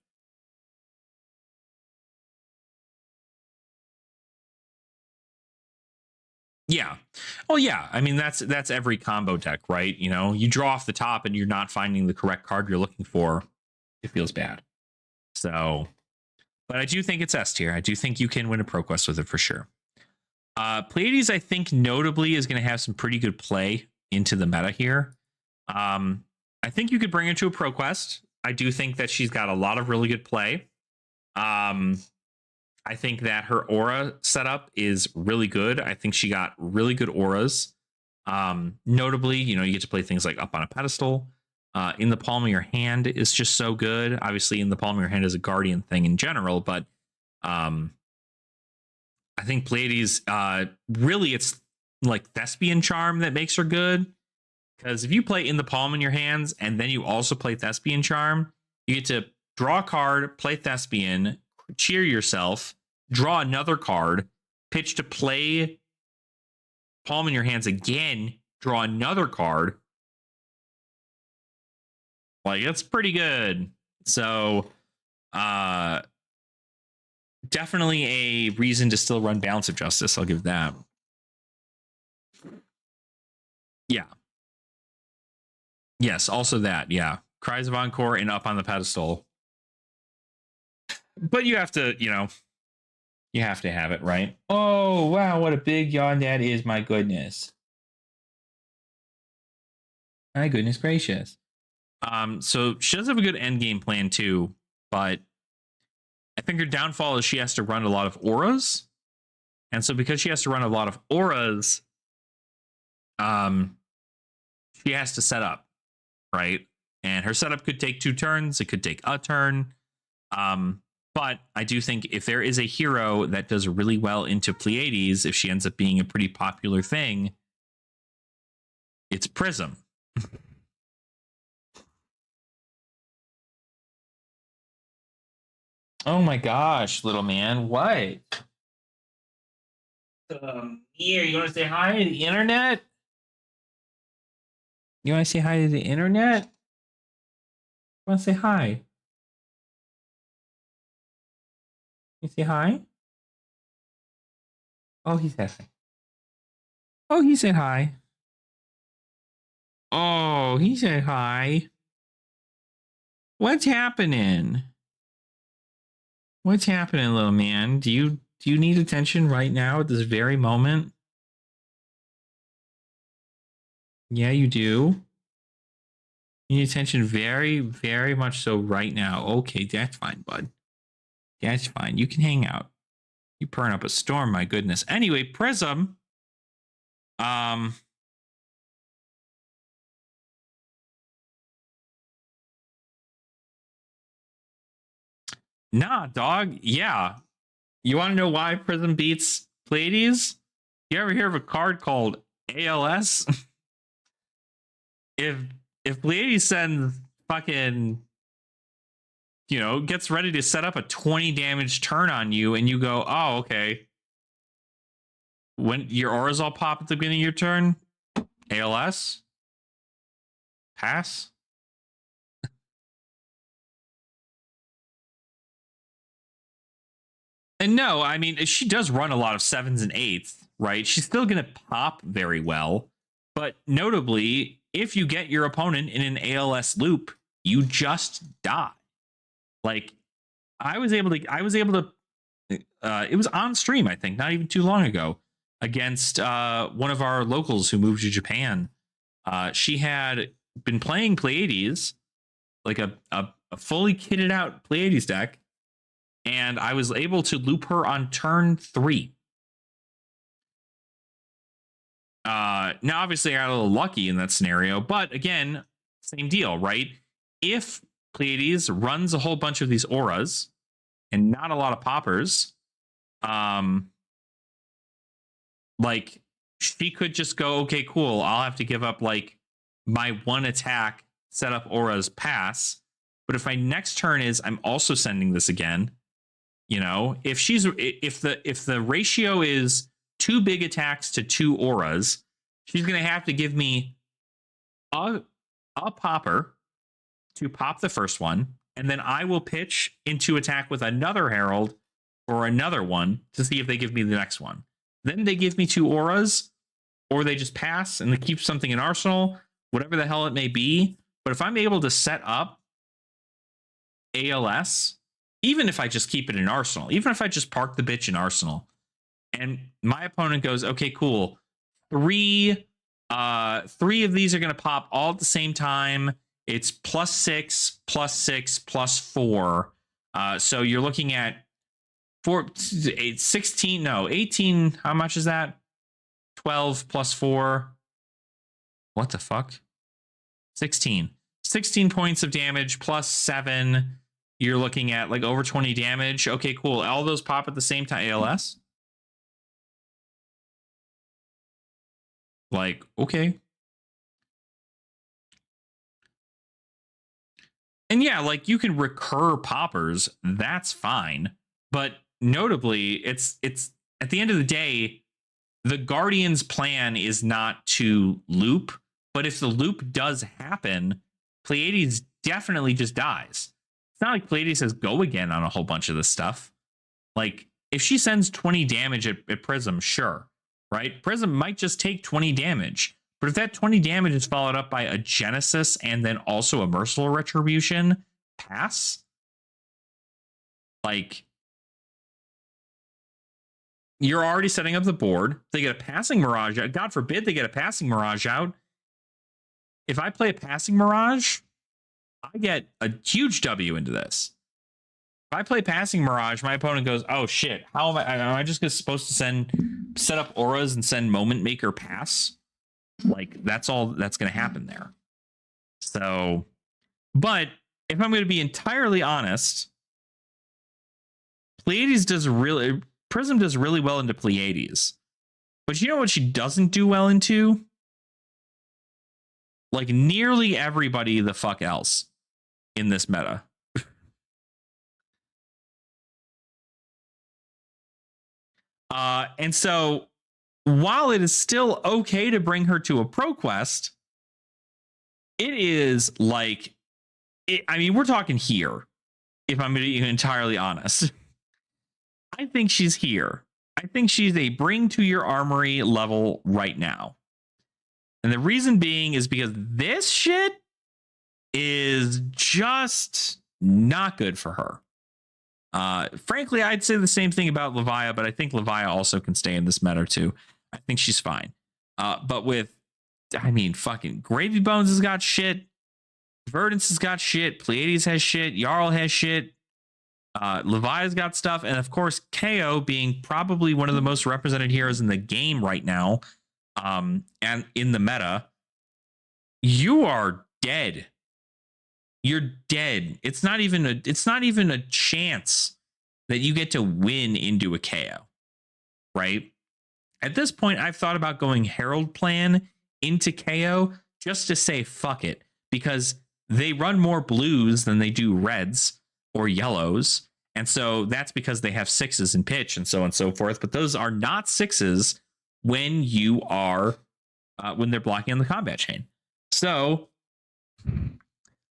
yeah. Oh yeah. I mean, that's every combo deck, right? You know, you draw off the top and you're not finding the correct card you're looking for. It feels bad. So, but I do think it's S tier. I do think you can win a ProQuest with it for sure. Pleiades, I think, notably is going to have some pretty good play into the meta here. I think you could bring her to a ProQuest. I do think that she's got a lot of really good play. I think that her aura setup is really good. I think she got really good auras. Notably, you know, you get to play things like Up on a Pedestal. In the palm of your hand is just so good. Obviously, in the palm of your hand is a guardian thing in general, but I think Pleiades, really, it's like Thespian Charm that makes her good. Because if you play In the Palm in your hands and then you also play Thespian Charm, you get to draw a card, play Thespian, cheer yourself, draw another card, pitch to play, palm in your hands again, draw another card. Like, it's pretty good. So, definitely a reason to still run Balance of Justice. I'll give that. Yeah. Yes, also that. Yeah. Cries of Encore and Up on the Pedestal. But you have to, you have to have it, right? Oh, wow. What a big yawn that is. My goodness. My goodness gracious. So she does have a good end game plan too, but I think her downfall is she has to run a lot of auras. And so because she has to run a lot of auras, she has to set up, right? And her setup could take 2 turns. It could take a turn. But I do think if there is a hero that does really well into Pleiades, if she ends up being a pretty popular thing, it's Prism. Oh my gosh, little man. What? Here, you want to say hi to the internet? You want to say hi to the internet? You want to say hi? You say hi? Oh, he said hi. Oh, he said hi. Oh, he said hi. What's happening? What's happening, little man? Do you need attention right now at this very moment? Yeah, you do. You need attention very, very much so right now. Okay, that's fine, bud. That's fine. You can hang out. You purring up a storm, my goodness. Anyway, Prism. Nah, dog. Yeah. You want to know why Prism beats Pleiades? You ever hear of a card called ALS? if Pleiades sends fucking, gets ready to set up a 20 damage turn on you, and you go, oh, okay. When your auras all pop at the beginning of your turn, ALS, pass. And no, I mean, she does run a lot of 7s and 8s, right? She's still going to pop very well. But notably, if you get your opponent in an ALS loop, you just die. Like, I was able to, it was on stream, I think, not even too long ago, against one of our locals who moved to Japan. She had been playing Pleiades, like a fully kitted out Pleiades deck, and I was able to loop her on turn 3. Now, obviously, I got a little lucky in that scenario, but again, same deal, right? If Pleiades runs a whole bunch of these auras and not a lot of poppers, like, she could just go, okay, cool, I'll have to give up like my 1 attack, set up auras, pass. But if my next turn is I'm also sending this again, if the ratio is 2 big attacks to 2 auras, she's gonna have to give me a popper to pop the first one, and then I will pitch into attack with another herald or another one to see if they give me the next one. Then they give me 2 auras, or they just pass and they keep something in arsenal, whatever the hell it may be. But if I'm able to set up ALS, even if I just keep it in arsenal, even if I just park the bitch in arsenal, and my opponent goes, okay, cool, 3 of these are going to pop all at the same time. It's +6, +6, +4. So you're looking at 18. How much is that? 12 +4. What the fuck? 16 points of damage +7. You're looking at like over 20 damage. Okay, cool. All those pop at the same time. ALS. Like, okay. And yeah, like you can recur poppers. That's fine. But notably, it's at the end of the day, the Guardian's plan is not to loop, but if the loop does happen, Pleiades definitely just dies. It's not like Pleiades says go again on a whole bunch of this stuff. Like, if she sends 20 damage at Prism, sure, right? Prism might just take 20 damage. But if that 20 damage is followed up by a Genesis and then also a Merciful Retribution, pass? Like, you're already setting up the board. They get a passing Mirage out. God forbid they get a passing Mirage out. If I play a passing Mirage, I get a huge W into this. If I play passing Mirage, my opponent goes, oh shit, how am I just supposed to set up auras and send Moment Maker pass? Like, that's all that's going to happen there. So, but if I'm going to be entirely honest, Pleiades Prism does really well into Pleiades. But you know what she doesn't do well into? Like, nearly everybody the fuck else in this meta. And so, while it is still okay to bring her to a pro quest, it is like, I mean, we're talking here, if I'm being entirely honest. I think she's here. I think she's a bring to your armory level right now. And the reason being is because this shit is just not good for her. Frankly, I'd say the same thing about Levia, but I think Levia also can stay in this meta too. I think she's fine. But with, I mean, fucking Gravy Bones has got shit. Verdance has got shit. Pleiades has shit. Jarl has shit. Levia's got stuff. And of course, KO being probably one of the most represented heroes in the game right now. And in the meta, you are dead. You're dead. It's not even a chance that you get to win into a KO, right? At this point, I've thought about going Herald Plan into KO just to say fuck it, because they run more blues than they do reds or yellows. And so that's because they have sixes in pitch and so on and so forth. But those are not sixes when you are when they're blocking on the combat chain. So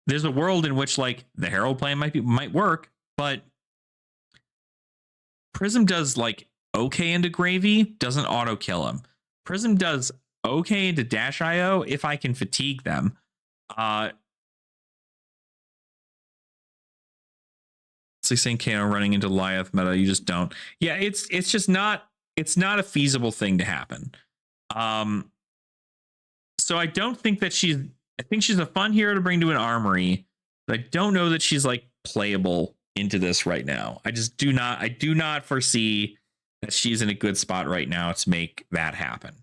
there's a world in which like the Herald Plan might work, but Prism does like okay into Gravy, doesn't auto kill him. Prism does okay into Dash IO if I can fatigue them. It's like saying KO running into Lyeth meta, you just don't. Yeah, it's just not, it's not a feasible thing to happen. So I don't think that I think she's a fun hero to bring to an armory, but I don't know that she's like playable into this right now. I do not foresee that she's in a good spot right now to make that happen.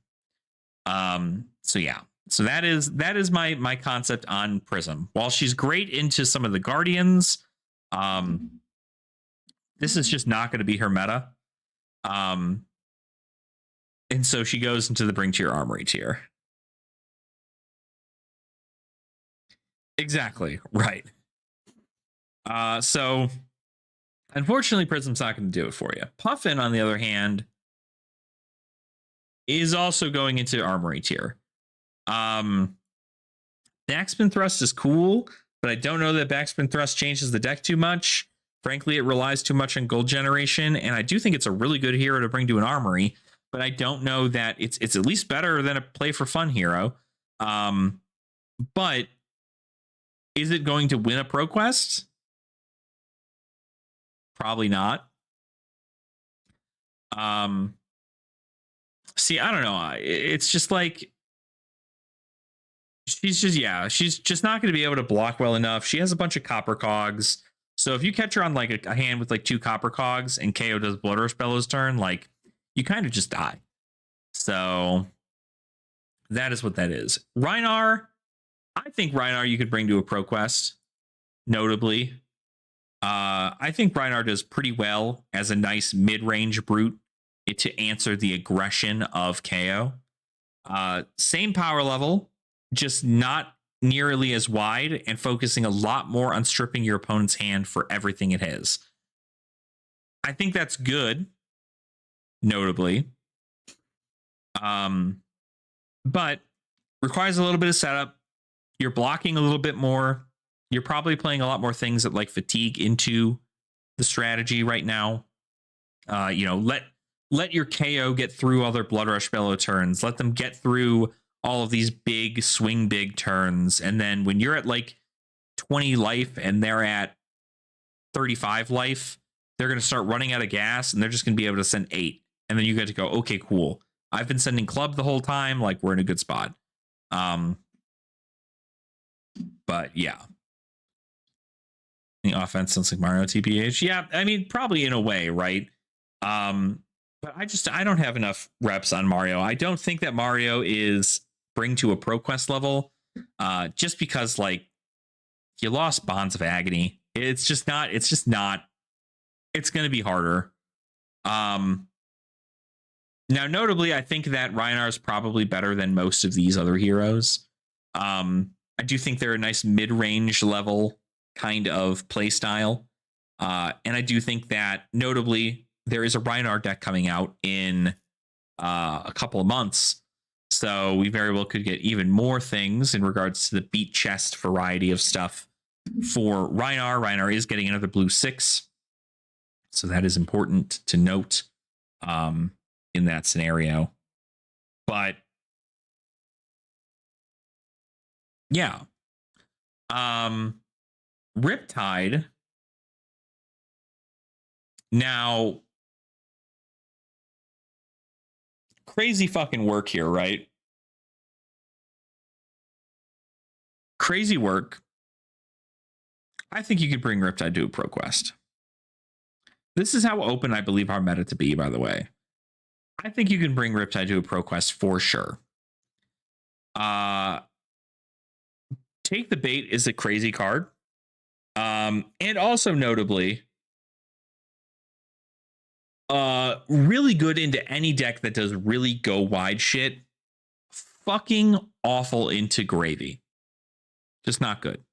So yeah, so that is my concept on Prism. While she's great into some of the Guardians, this is just not going to be her meta. And so she goes into the bring to your armory tier. Exactly. Right. So unfortunately, Prism's not going to do it for you. Puffin, on the other hand, is also going into armory tier. Backspin Thrust is cool, but I don't know that Backspin Thrust changes the deck too much. Frankly, it relies too much on gold generation, and I do think it's a really good hero to bring to an armory, but I don't know that it's at least better than a play for fun hero. But is it going to win a pro quest? Probably not. See, I don't know. It's just like she's just not going to be able to block well enough. She has a bunch of copper cogs. So if you catch her on like a hand with like 2 copper cogs and KO does Blood Rush Bellows turn, like you kind of just die. So that is what that is. Rhinar, I think Rhinar you could bring to a pro quest, notably. I think Rhinar does pretty well as a nice mid-range brute to answer the aggression of KO. Same power level, just not nearly as wide and focusing a lot more on stripping your opponent's hand for everything it has. I think that's good. notably. But requires a little bit of setup. You're blocking a little bit more. You're probably playing a lot more things that like fatigue into the strategy right now. Let your KO get through other Blood Rush Bellow turns. Let them get through all of these big swing big turns. And then when you're at like 20 life and they're at 35 life, they're going to start running out of gas and they're just going to be able to send 8. And then you get to go, okay, cool. I've been sending club the whole time. Like, we're in a good spot. But yeah. The offense sounds like Mario TPH. Yeah, I mean, probably in a way, right? But I don't have enough reps on Mario. I don't think that Mario is bring to a ProQuest level. Just because like you lost Bonds of Agony. It's going to be harder. Now, notably, I think that Rhinar is probably better than most of these other heroes. I do think they're a nice mid-range level kind of play style. And I do think that, notably, there is a Rhinar deck coming out in a couple of months. So we very well could get even more things in regards to the beat chest variety of stuff for Rhinar. Rhinar is getting another blue 6. So that is important to note in that scenario. But yeah. Riptide. Now, crazy fucking work here, right? Crazy work. I think you could bring Riptide to a ProQuest. This is how open I believe our meta to be, by the way. I think you can bring Riptide to a ProQuest for sure. Take the Bait is a crazy card. And also notably, really good into any deck that does really go wide shit. Fucking awful into Gravy. Just not good.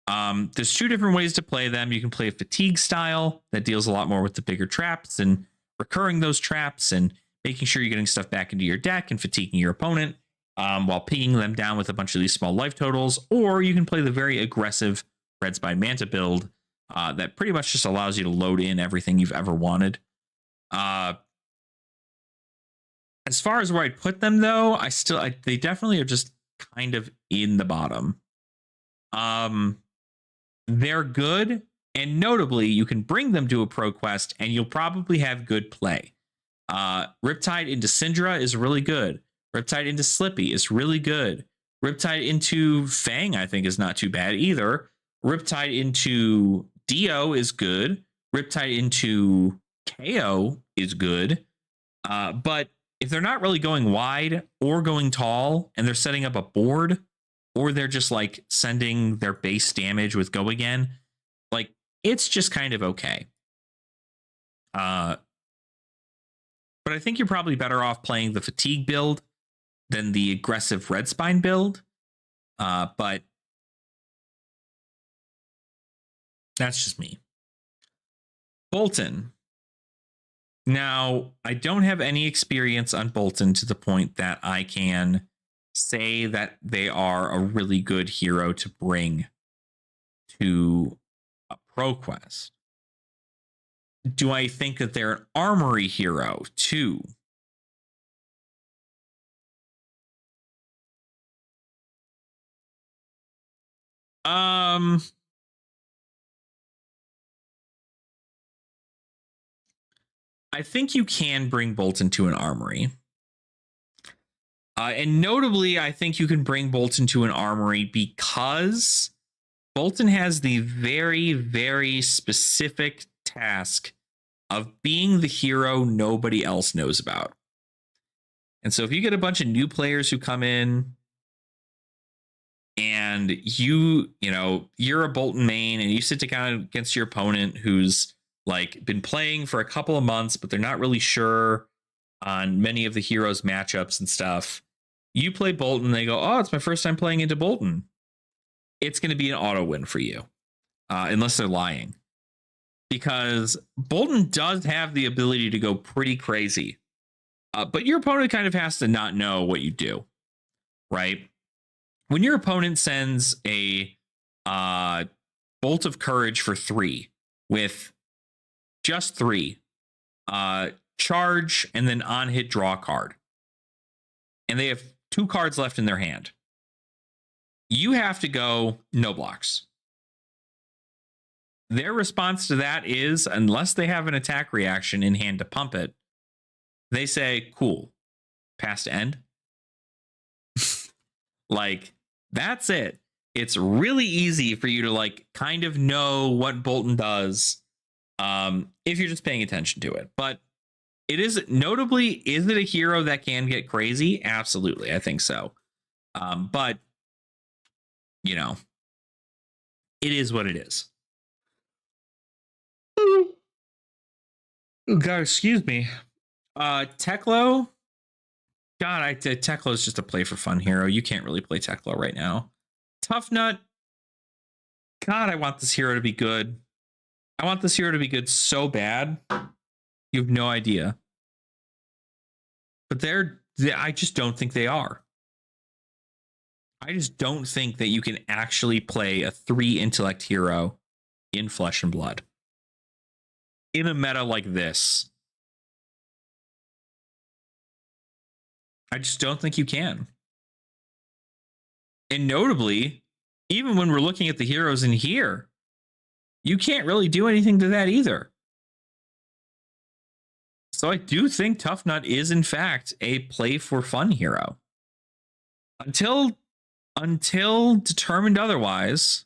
There's 2 different ways to play them. You can play a fatigue style that deals a lot more with the bigger traps and recurring those traps and making sure you're getting stuff back into your deck and fatiguing your opponent while pinging them down with a bunch of these small life totals. Or you can play the very aggressive Red Spine Manta build that pretty much just allows you to load in everything you've ever wanted. As far as where I'd put them, though, they definitely are just kind of in the bottom. They're good, and notably, you can bring them to a ProQuest, and you'll probably have good play. Riptide into Syndra is really good. Riptide into Slippy is really good. Riptide into Fang, I think, is not too bad either. Riptide into Dio is good. Riptide into KO is good. But if they're not really going wide or going tall, and they're setting up a board, or they're just like sending their base damage with Go Again, like it's just kind of okay. But I think you're probably better off playing the fatigue build than the aggressive Red Spine build. But that's just me. Bolton. Now, I don't have any experience on Bolton to the point that I can say that they are a really good hero to bring to a ProQuest. Do I think that they're an armory hero too? I think you can bring Bolton to an armory. And notably, I think you can bring Bolton to an armory because Bolton has the very, very specific task of being the hero nobody else knows about. And so if you get a bunch of new players who come in and you're a Bolton main and you sit down against your opponent who's like been playing for a couple of months, but they're not really sure on many of the heroes matchups and stuff. You play Bolton, they go, oh, it's my first time playing into Bolton. It's going to be an auto win for you, unless they're lying. because Bolton does have the ability to go pretty crazy. But your opponent kind of has to not know what you do, right? When your opponent sends a Bolt of Courage for 3 with just 3, charge, and then on hit draw a card, and they have 2 cards left in their hand, you have to go no blocks. Their response to that is, unless they have an attack reaction in hand to pump it, they say, cool, pass to end. Like, that's it. It's really easy for you to like kind of know what Bolton does if you're just paying attention to it. But it is notably, is it a hero that can get crazy? Absolutely, I think so. But you know, it is what it is. Oh God, excuse me. Teklo. God, Teklo is just a play for fun hero. You can't really play Teklo right now. Tough Nut. God, I want this hero to be good. I want this hero to be good so bad. You have no idea. But I just don't think they are. I just don't think that you can actually play a 3 intellect hero in Flesh and Blood in a meta like this. I just don't think you can. And notably, even when we're looking at the heroes in here, you can't really do anything to that either. So I do think Tough Nut is, in fact, a play for fun hero. Until determined otherwise,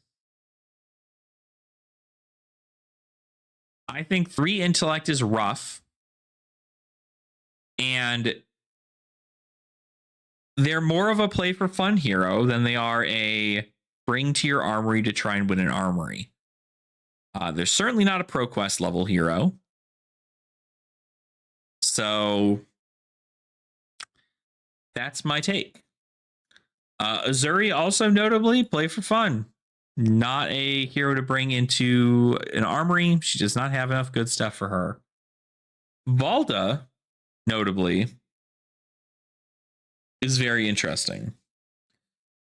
I think 3 intellect is rough. And they're more of a play for fun hero than they are a bring to your armory to try and win an armory. They're certainly not a ProQuest level hero. So that's my take. Azuri also notably play for fun. Not a hero to bring into an armory. She does not have enough good stuff for her. Valda, notably, is very interesting.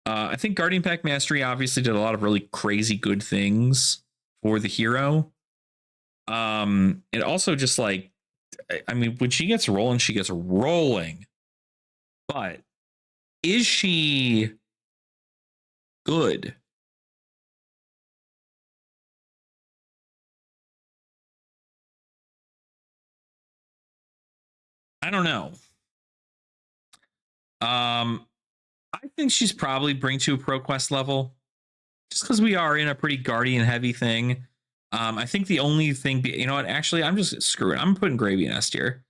I think Guardian Pact Mastery obviously did a lot of really crazy good things for the hero. It also just like, I mean, when she gets rolling, she gets rolling. But is she good? I don't know. I think she's probably bring to a ProQuest level, just because we are in a pretty Guardian heavy thing. I think the only thing, you know what? Actually, I'm just screwing. I'm putting Gravy in S tier.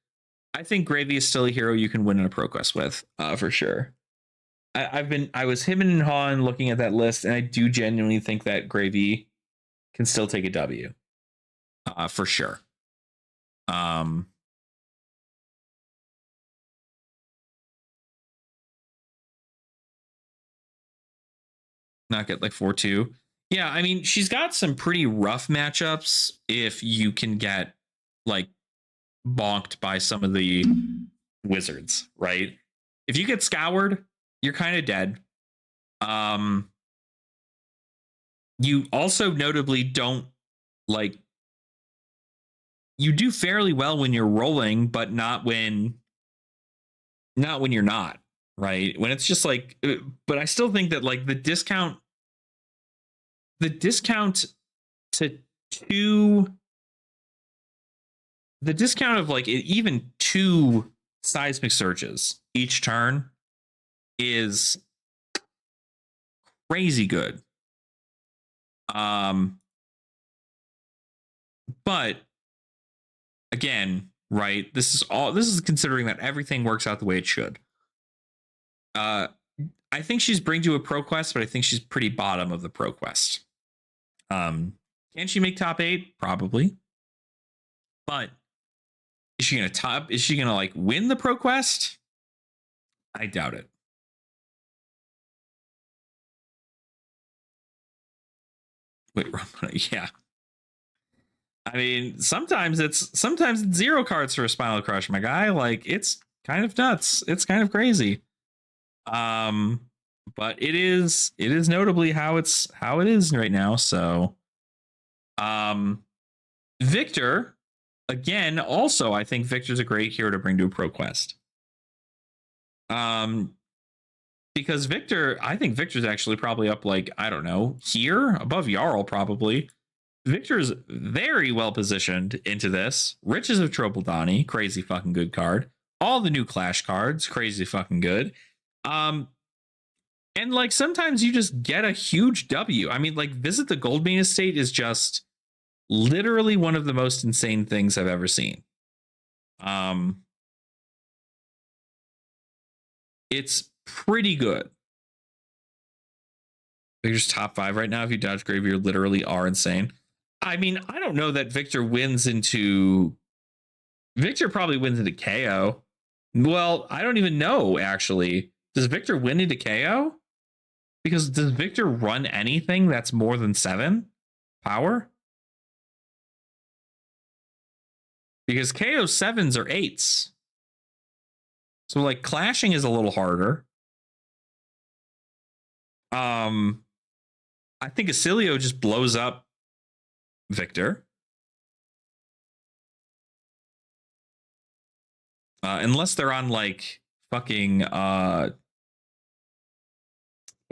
I think Gravy is still a hero you can win in a ProQuest with, for sure. I was hemming and hawing looking at that list, and I do genuinely think that Gravy can still take a W, for sure. Not get like 4-2. Yeah, I mean, she's got some pretty rough matchups if you can get like bonked by some of the wizards, right? If you get scoured, you're kind of dead. You also notably don't like, you do fairly well when you're rolling, but not when you're not, right? When it's just like, but I still think that like the discount to 2, the discount of like even 2 seismic searches each turn is crazy good. But again, right, this is considering that everything works out the way it should. I think she's bring to a ProQuest, but I think she's pretty bottom of the ProQuest. Can she make top 8? Probably. But is she gonna like win the ProQuest? I doubt it. Wait, yeah. I mean, sometimes it's 0 cards for a Spinal Crush, my guy. Like, it's kind of nuts. It's kind of crazy. But it is notably how it is right now. So Victor, again, also I think Victor's a great hero to bring to a Pro Quest. Because I think Victor's actually probably up, like, I don't know, here above Jarl probably. Victor's very well positioned into this. Riches of Tropeldani, crazy fucking good card. All the new Clash cards, crazy fucking good. And like sometimes you just get a huge W. I mean, like, Visit the Goldmane Estate is just literally one of the most insane things I've ever seen. It's pretty good. Victor's top 5 right now. If you dodge grave, you literally are insane. I mean, I don't know that Victor wins into... Victor probably wins into KO. Well, I don't even know, actually. Does Victor win into KO? Because does Victor run anything that's more than 7 power? Because KO 7s are 8s. So, like, clashing is a little harder. I think Acilio just blows up Victor. Unless they're on, like, fucking what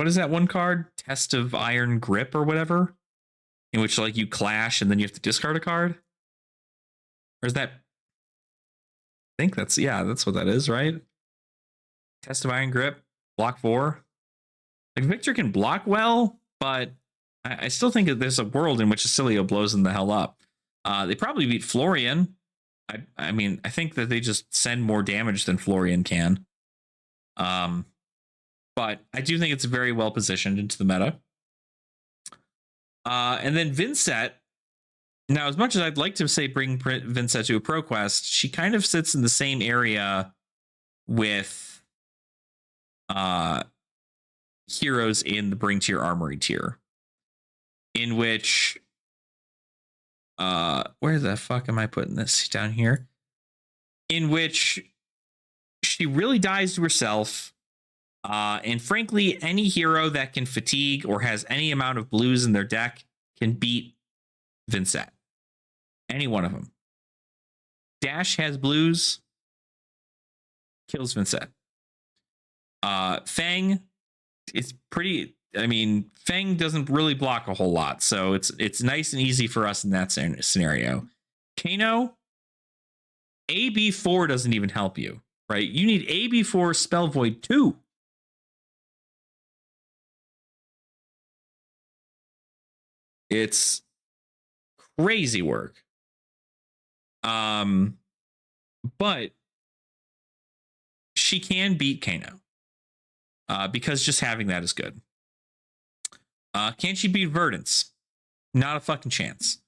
is that one card? Test of Iron Grip or whatever, in which, like, you clash and then you have to discard a card. Or is that... I think that's what that is, right? Test of Iron Grip, block 4. Like, Victor can block well, but I still think that there's a world in which Acilio blows them the hell up. They probably beat Florian. I mean, I think that they just send more damage than Florian can. But I do think it's very well positioned into the meta. And then Vincent. Now, as much as I'd like to say bring Vincent to a Pro Quest, she kind of sits in the same area with heroes in the Bring Tier Armory tier, in which where the fuck am I putting this down here? In which she really dies to herself. And frankly, any hero that can fatigue or has any amount of blues in their deck can beat Vincent. Any one of them. Dash has blues, kills Vincent. Fang, it's pretty... I mean, Fang doesn't really block a whole lot, so it's nice and easy for us in that scenario. Kano, AB4 doesn't even help you, right? You need AB4 Spell Void 2. It's crazy work. But she can beat Kano. Because just having that is good. Can she beat Verdance? Not a fucking chance.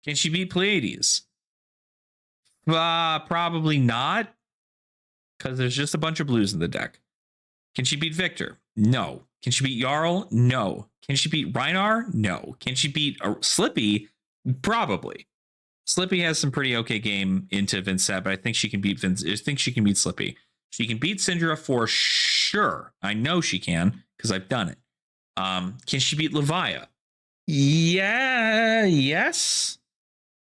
Can she beat Pleiades? Probably not. Because there's just a bunch of blues in the deck. Can she beat Victor? No. Can she beat Jarl? No. Can she beat Rhinar? No. Can she beat Slippy? Probably. Slippy has some pretty okay game into Vincent, but I think she can beat Slippy. She can beat Syndra for sure. I know she can because I've done it. Can she beat Levia? Yeah, yes,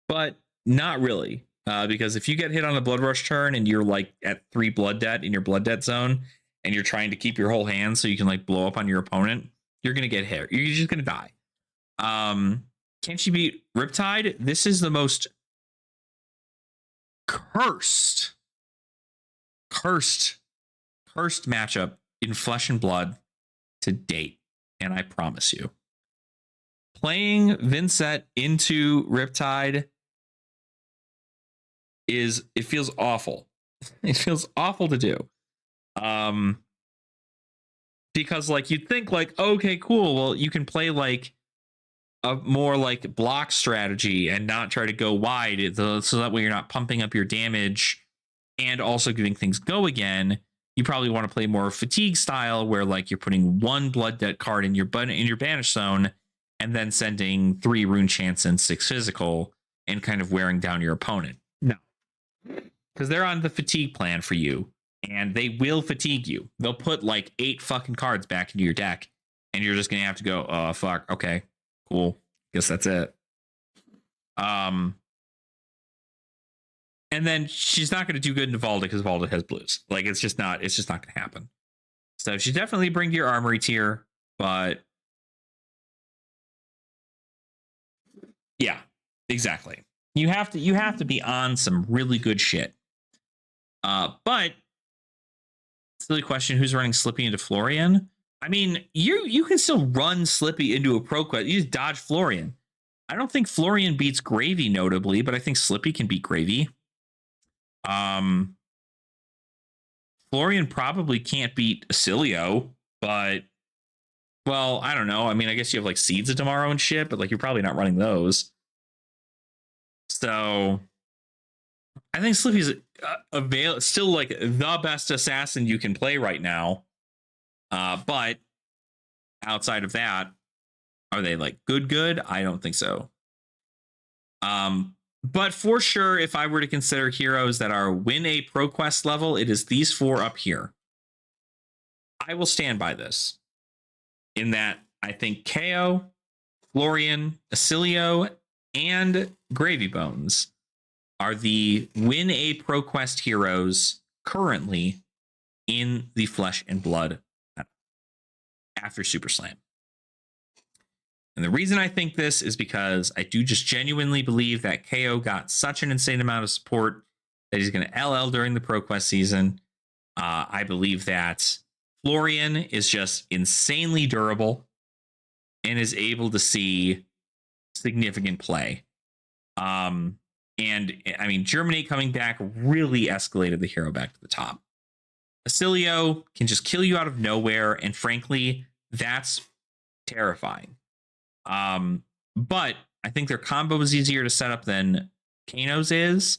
but not really. Because if you get hit on a Blood Rush turn and you're like at 3 blood debt in your blood debt zone and you're trying to keep your whole hand so you can like blow up on your opponent, you're gonna get hit. You're just gonna die. Can she beat Riptide? This is the most cursed matchup in Flesh and Blood to date. And I promise you, playing Vincent into Riptide it feels awful. It feels awful to do. Because like you'd think like, okay, cool. Well, you can play like a more like block strategy and not try to go wide so that way you're not pumping up your damage and also getting things go again. You probably want to play more fatigue style where like you're putting 1 blood debt card in your banish zone and then sending 3 rune chants and 6 physical and kind of wearing down your opponent. No. Because they're on the fatigue plan for you, and they will fatigue you. They'll put like 8 fucking cards back into your deck, and you're just gonna have to go, oh fuck, okay, cool. Guess that's it. And then she's not going to do good in Valda because Valda has blues. Like it's just not going to happen. So she definitely bring your armory tier, but yeah, exactly. You have to be on some really good shit. But silly question: who's running Slippy into Florian? I mean, you can still run Slippy into a pro quest. You just dodge Florian. I don't think Florian beats Gravy notably, but I think Slippy can beat Gravy. Florian probably can't beat Acilio, but well, I don't know. I mean, I guess you have like Seeds of Tomorrow and shit, but like you're probably not running those. So I think Slippy's still like the best assassin you can play right now. But outside of that, are they like good? I don't think so. But for sure, if I were to consider heroes that are win a pro quest level, it is these 4 up here. I will stand by this. In that, I think KO, Florian, Acilio, and Gravy Bones are the win a pro quest heroes currently in the Flesh and Blood after Super Slam. And the reason I think this is because I do just genuinely believe that KO got such an insane amount of support that he's going to LL during the ProQuest season. I believe that Florian is just insanely durable and is able to see significant play. And I mean, Germinate coming back really escalated the hero back to the top. Acilio can just kill you out of nowhere, and frankly, that's terrifying. But I think their combo is easier to set up than Kano's is,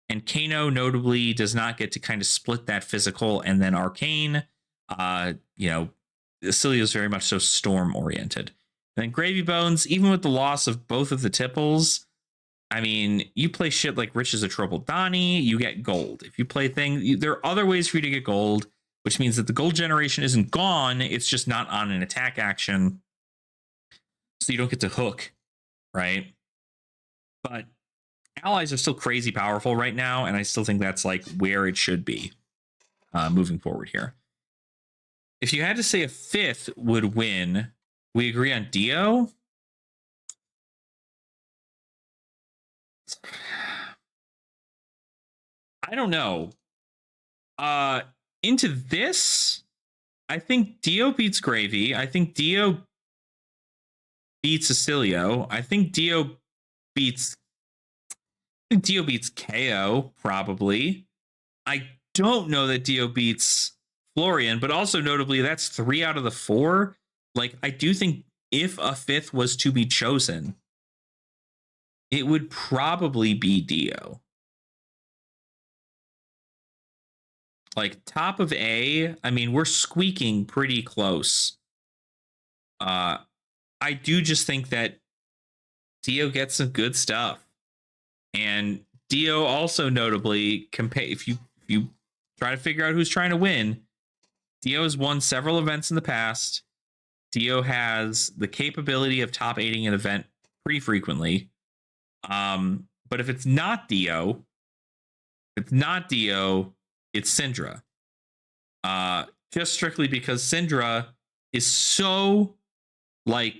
and Kano notably does not get to kind of split that physical and then arcane. Acilio is very much so storm oriented. And then Gravy Bones, even with the loss of both of the tipples, I mean, you play shit like Riches of Trouble Donnie, you get gold. If you play there are other ways for you to get gold, which means that the gold generation isn't gone. It's just not on an attack action. So you don't get to hook, right? But allies are still crazy powerful right now, and I still think that's like where it should be moving forward here. If you had to say a 5th would win, we agree on Dio. I don't know. Into this, I think Dio beats Gravy. I think Dio beats Acilio. I think Dio beats KO, probably. I don't know that Dio beats Florian, but also notably, that's 3 out of the 4. Like, I do think if a 5th was to be chosen, it would probably be Dio. Like, top of A, I mean, we're squeaking pretty close. I do just think that Dio gets some good stuff. And Dio also notably, if you try to figure out who's trying to win, Dio has won several events in the past. Dio has the capability of top 8ing an event pretty frequently. But if it's not Dio, it's Syndra. Just strictly because Syndra is so, like,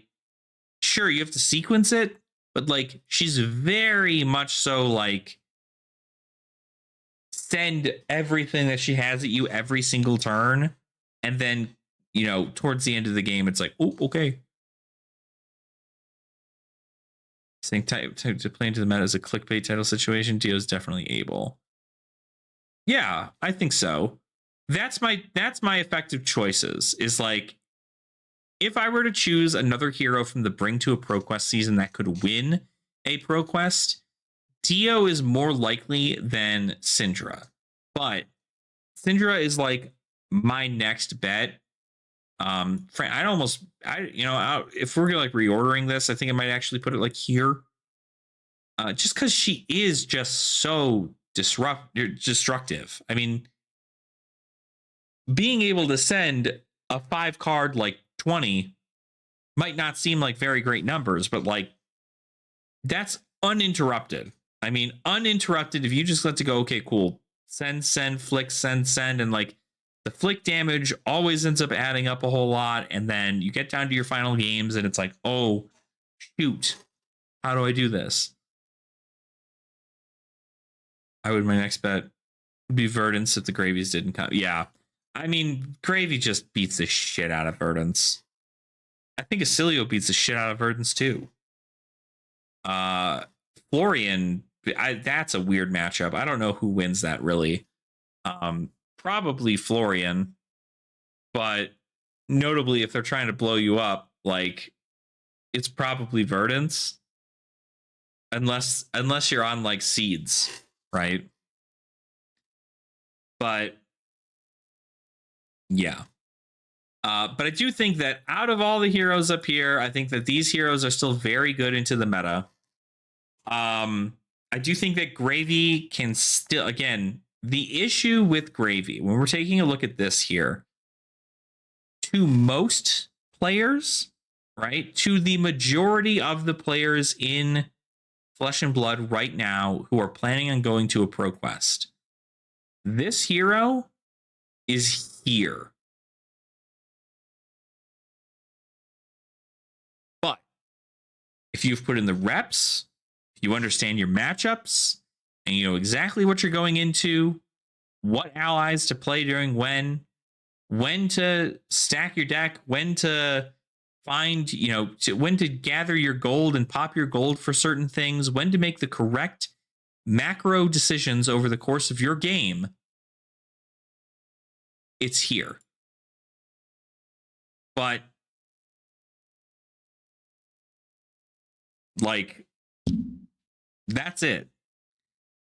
sure, you have to sequence it, but like she's very much so like send everything that she has at you every single turn, and then towards the end of the game it's like, oh, okay. Saying to play into the meta as a clickbait title situation, Dio's definitely able. Yeah, I think so. That's my effective choices. Is like, if I were to choose another hero from the Bring to a ProQuest season that could win a ProQuest, Dio is more likely than Syndra. But Syndra is like my next bet. If we're like reordering this, I think I might actually put it like here. just because she is just so destructive. I mean, being able to send a 5 card like 20 might not seem like very great numbers, but like that's uninterrupted. I mean, uninterrupted. If you just let to go, okay, cool, send, flick, send, and like the flick damage always ends up adding up a whole lot. And then you get down to your final games and it's like, oh, shoot, how do I do this? I would, my next bet would be Verdance if the Gravies didn't come. Yeah. I mean, Gravy just beats the shit out of Verdance. I think Acilio beats the shit out of Verdance too. Florian, that's a weird matchup. I don't know who wins that really. Probably Florian, but notably, if they're trying to blow you up, like it's probably Verdance, unless you're on like Seeds, right? But yeah. But I do think that out of all the heroes up here, I think that these heroes are still very good into the meta. I do think that Gravy can still, again, the issue with Gravy, when we're taking a look at this here, to most players, right, to the majority of the players in Flesh and Blood right now who are planning on going to a pro quest, this hero is here. But if you've put in the reps, you understand your matchups, and you know exactly what you're going into, what allies to play during when to stack your deck, when to find, you know, when to gather your gold and pop your gold for certain things, when to make the correct macro decisions over the course of your game, it's here. But like, that's it.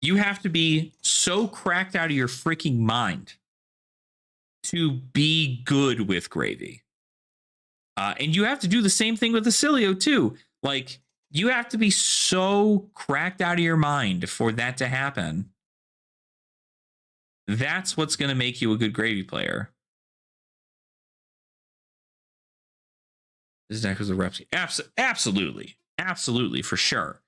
You have to be so cracked out of your freaking mind to be good with Gravy. And you have to do the same thing with Acilio too. Like, you have to be so cracked out of your mind for that to happen. That's what's going to make you a good Gravy player. This deck was a reps. Absolutely. Absolutely, for sure.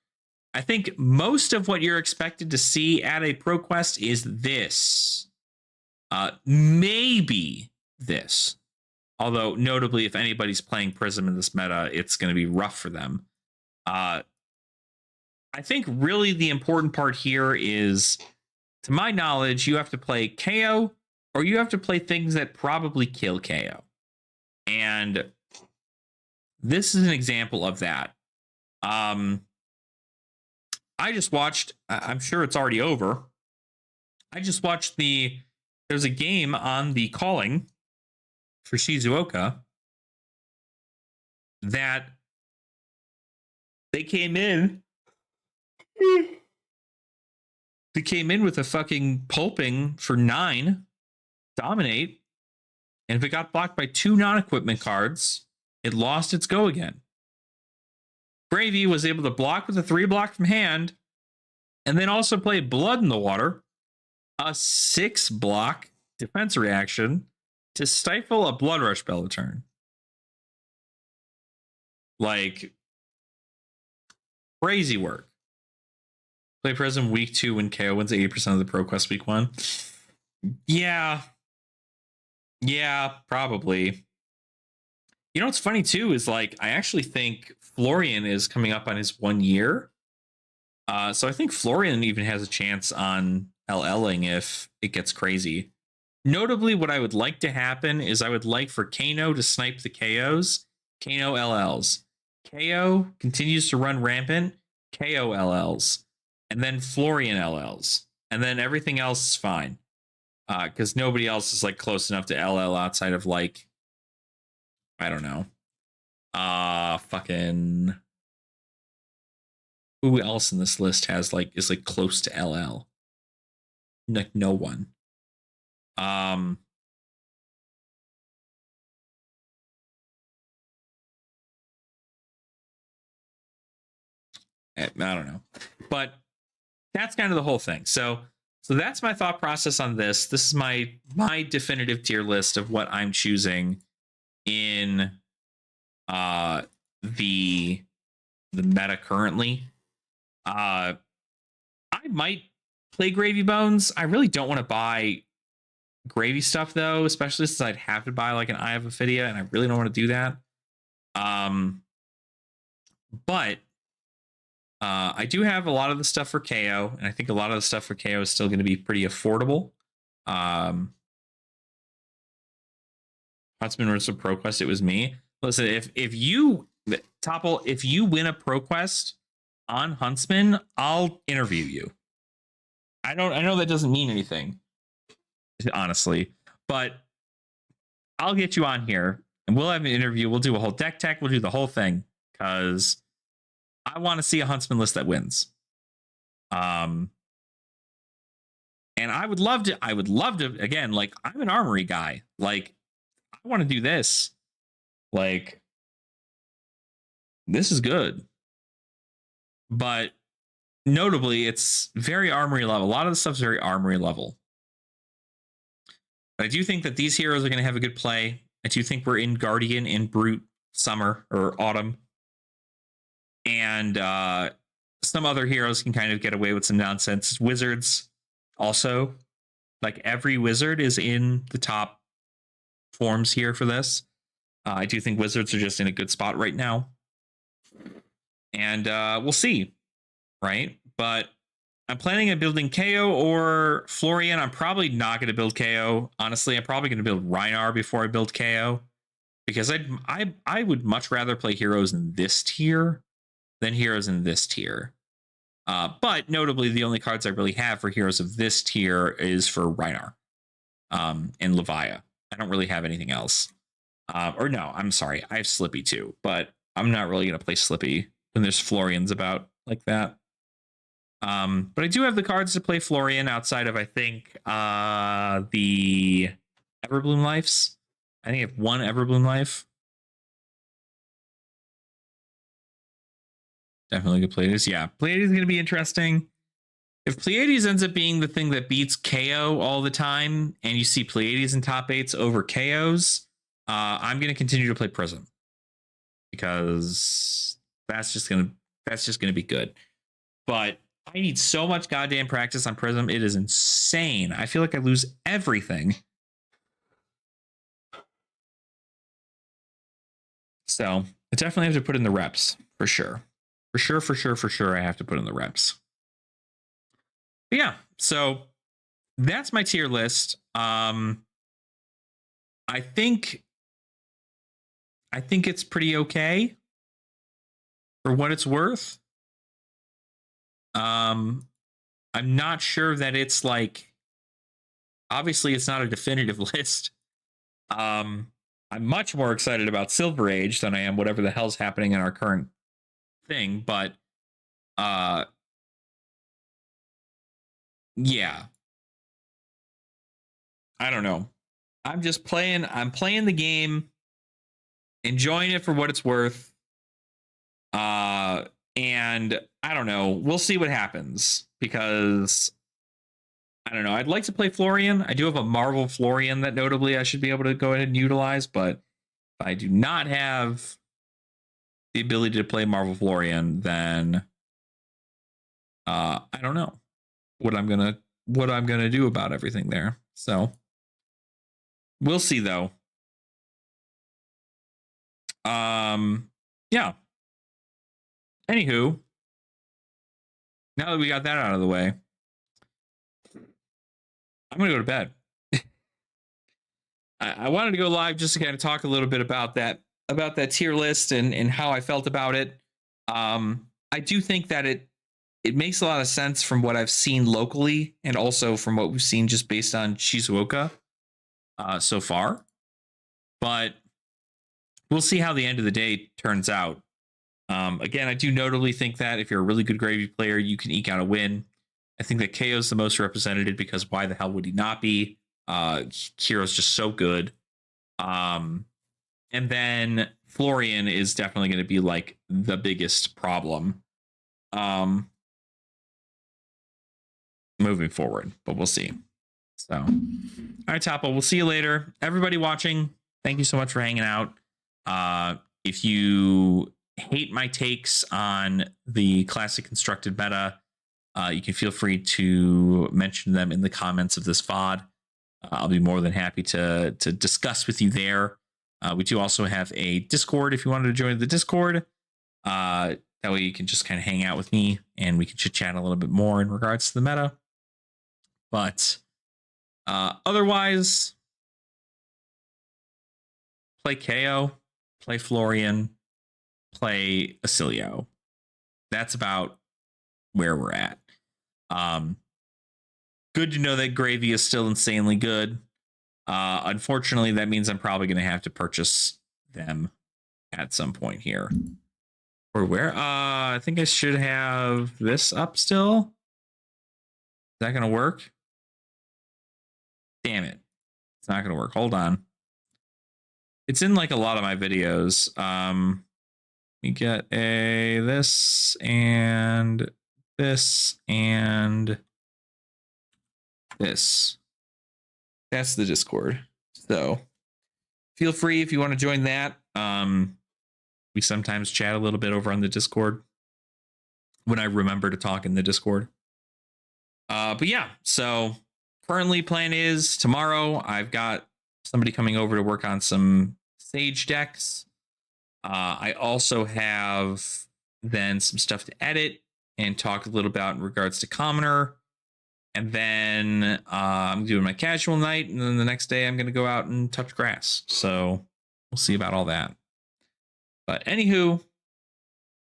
I think most of what you're expected to see at a pro quest is this. Maybe this. Although, notably, if anybody's playing Prism in this meta, it's going to be rough for them. I think really the important part here is, to my knowledge, you have to play KO or you have to play things that probably kill KO. And this is an example of that. I just watched, I'm sure it's already over. I just watched there's a game on the Calling for Shizuoka that they came in with a fucking pulping for 9, dominate, and if it got blocked by 2 non-equipment cards, it lost its go again. Gravy was able to block with a 3-block from hand, and then also play Blood in the Water, a 6-block defense reaction to stifle a Blood Rush spell turn. Like, crazy work. Play Prism week 2 when KO wins 80% of the Pro Quest week 1. Yeah, probably. You know what's funny too is, like, I actually think Florian is coming up on his 1 year. So I think Florian even has a chance on LLing if it gets crazy. Notably, what I would like to happen is I would like for Kano to snipe the KOs, Kano LLs. KO continues to run rampant, KO LLs, and then Florian LLs. And then everything else is fine. Because nobody else is like close enough to LL outside of, like, I don't know. Fucking who else in this list is like close to LL? Like, no one. I don't know, but that's kind of the whole thing. So that's my thought process on this. This is my definitive tier list of what I'm choosing in the meta currently. I might play Gravy Bones. I really don't want to buy gravy stuff though, especially since I'd have to buy like an Eye of Ophidia, and I really don't want to do that. But I do have a lot of the stuff for KO, and I think a lot of the stuff for KO is still going to be pretty affordable. Huntsman versus ProQuest, it was me. Listen, if you Topple, if you win a ProQuest on Huntsman, I'll interview you. I know that doesn't mean anything, honestly, but I'll get you on here and we'll have an interview. We'll do a whole deck tech. We'll do the whole thing because I want to see a Huntsman list that wins. And I would love to, again, like, I'm an armory guy. Like, I want to do this. Like, this is good. But notably, it's very armory level. A lot of the stuff's very armory level. But I do think that these heroes are going to have a good play. I do think we're in Guardian in Brute summer or autumn. And some other heroes can kind of get away with some nonsense. Wizards also. Like, every wizard is in the top forms here for this. I do think wizards are just in a good spot right now. And we'll see. Right? But I'm planning on building KO or Florian. I'm probably not going to build KO. Honestly, I'm probably going to build Rhinar before I build KO. Because I would much rather play heroes in this tier than heroes in this tier. But notably, the only cards I really have for heroes of this tier is for Rhinar and Levia. I don't really have anything else. Or no, I'm sorry. I have Slippy too. But I'm not really going to play Slippy when there's Florians about like that. But I do have the cards to play Florian outside of, I think, the Everbloom Lives. I think I have one Everbloom Life. Definitely good Pleiades. Yeah, Pleiades is going to be interesting. If Pleiades ends up being the thing that beats KO all the time, and you see Pleiades in top 8s over KOs, I'm going to continue to play Prism. Because that's just going to be good. But I need so much goddamn practice on Prism. It is insane. I feel like I lose everything. So I definitely have to put in the reps for sure. For sure. I have to put in the reps. But yeah. So that's my tier list. I think it's pretty okay for what it's worth. I'm not sure that it's like, obviously it's not a definitive list. I'm much more excited about Silver Age than I am whatever the hell's happening in our current thing, but yeah. I don't know. I'm playing the game, enjoying it for what it's worth. And I don't know. We'll see what happens because I don't know. I'd like to play Florian. I do have a Marvel Florian that notably I should be able to go ahead and utilize, but if I do not have the ability to play Marvel Florian, then I don't know what I'm gonna do about everything there. So we'll see though. Yeah. Anywho, now that we got that out of the way, I'm gonna go to bed. I wanted to go live just to kind of talk a little bit about that tier list and how I felt about it. I do think that it makes a lot of sense from what I've seen locally and also from what we've seen just based on Shizuoka so far. But we'll see how the end of the day turns out. Again, I do notably think that if you're a really good gravy player, you can eke out a win. I think that KO is the most represented because why the hell would he not be? Hero's just so good. And then Florian is definitely going to be like the biggest problem. moving forward, but we'll see. So, all right, Topo, we'll see you later. Everybody watching, thank you so much for hanging out. If you hate my takes on the classic constructed meta, you can feel free to mention them in the comments of this VOD. I'll be more than happy to discuss with you there. We do also have a Discord if you wanted to join the Discord. That way you can just kind of hang out with me and we can chit chat a little bit more in regards to the meta. But otherwise, play KO, play Florian, play Acilio. That's about where we're at. Good to know that Gravy is still insanely good. Unfortunately, that means I'm probably going to have to purchase them at some point here. Or where? I think I should have this up still. Is that going to work? Damn it. It's not going to work. Hold on. It's in like a lot of my videos. We get this and this and this. That's the Discord. So feel free if you want to join that. We sometimes chat a little bit over on the Discord when I remember to talk in the Discord. But yeah, so currently plan is tomorrow I've got somebody coming over to work on some Sage decks. I also have then some stuff to edit and talk a little about in regards to Commoner. And then I'm doing my casual night. And then the next day I'm going to go out and touch grass. So we'll see about all that. But anywho,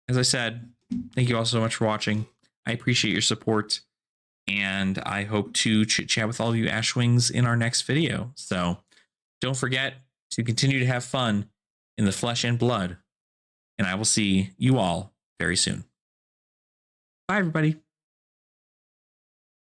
as I said, thank you all so much for watching. I appreciate your support. And I hope to chit chat with all of you Ashwings in our next video. So don't forget to continue to have fun in the flesh and blood. And I will see you all very soon. Bye, everybody.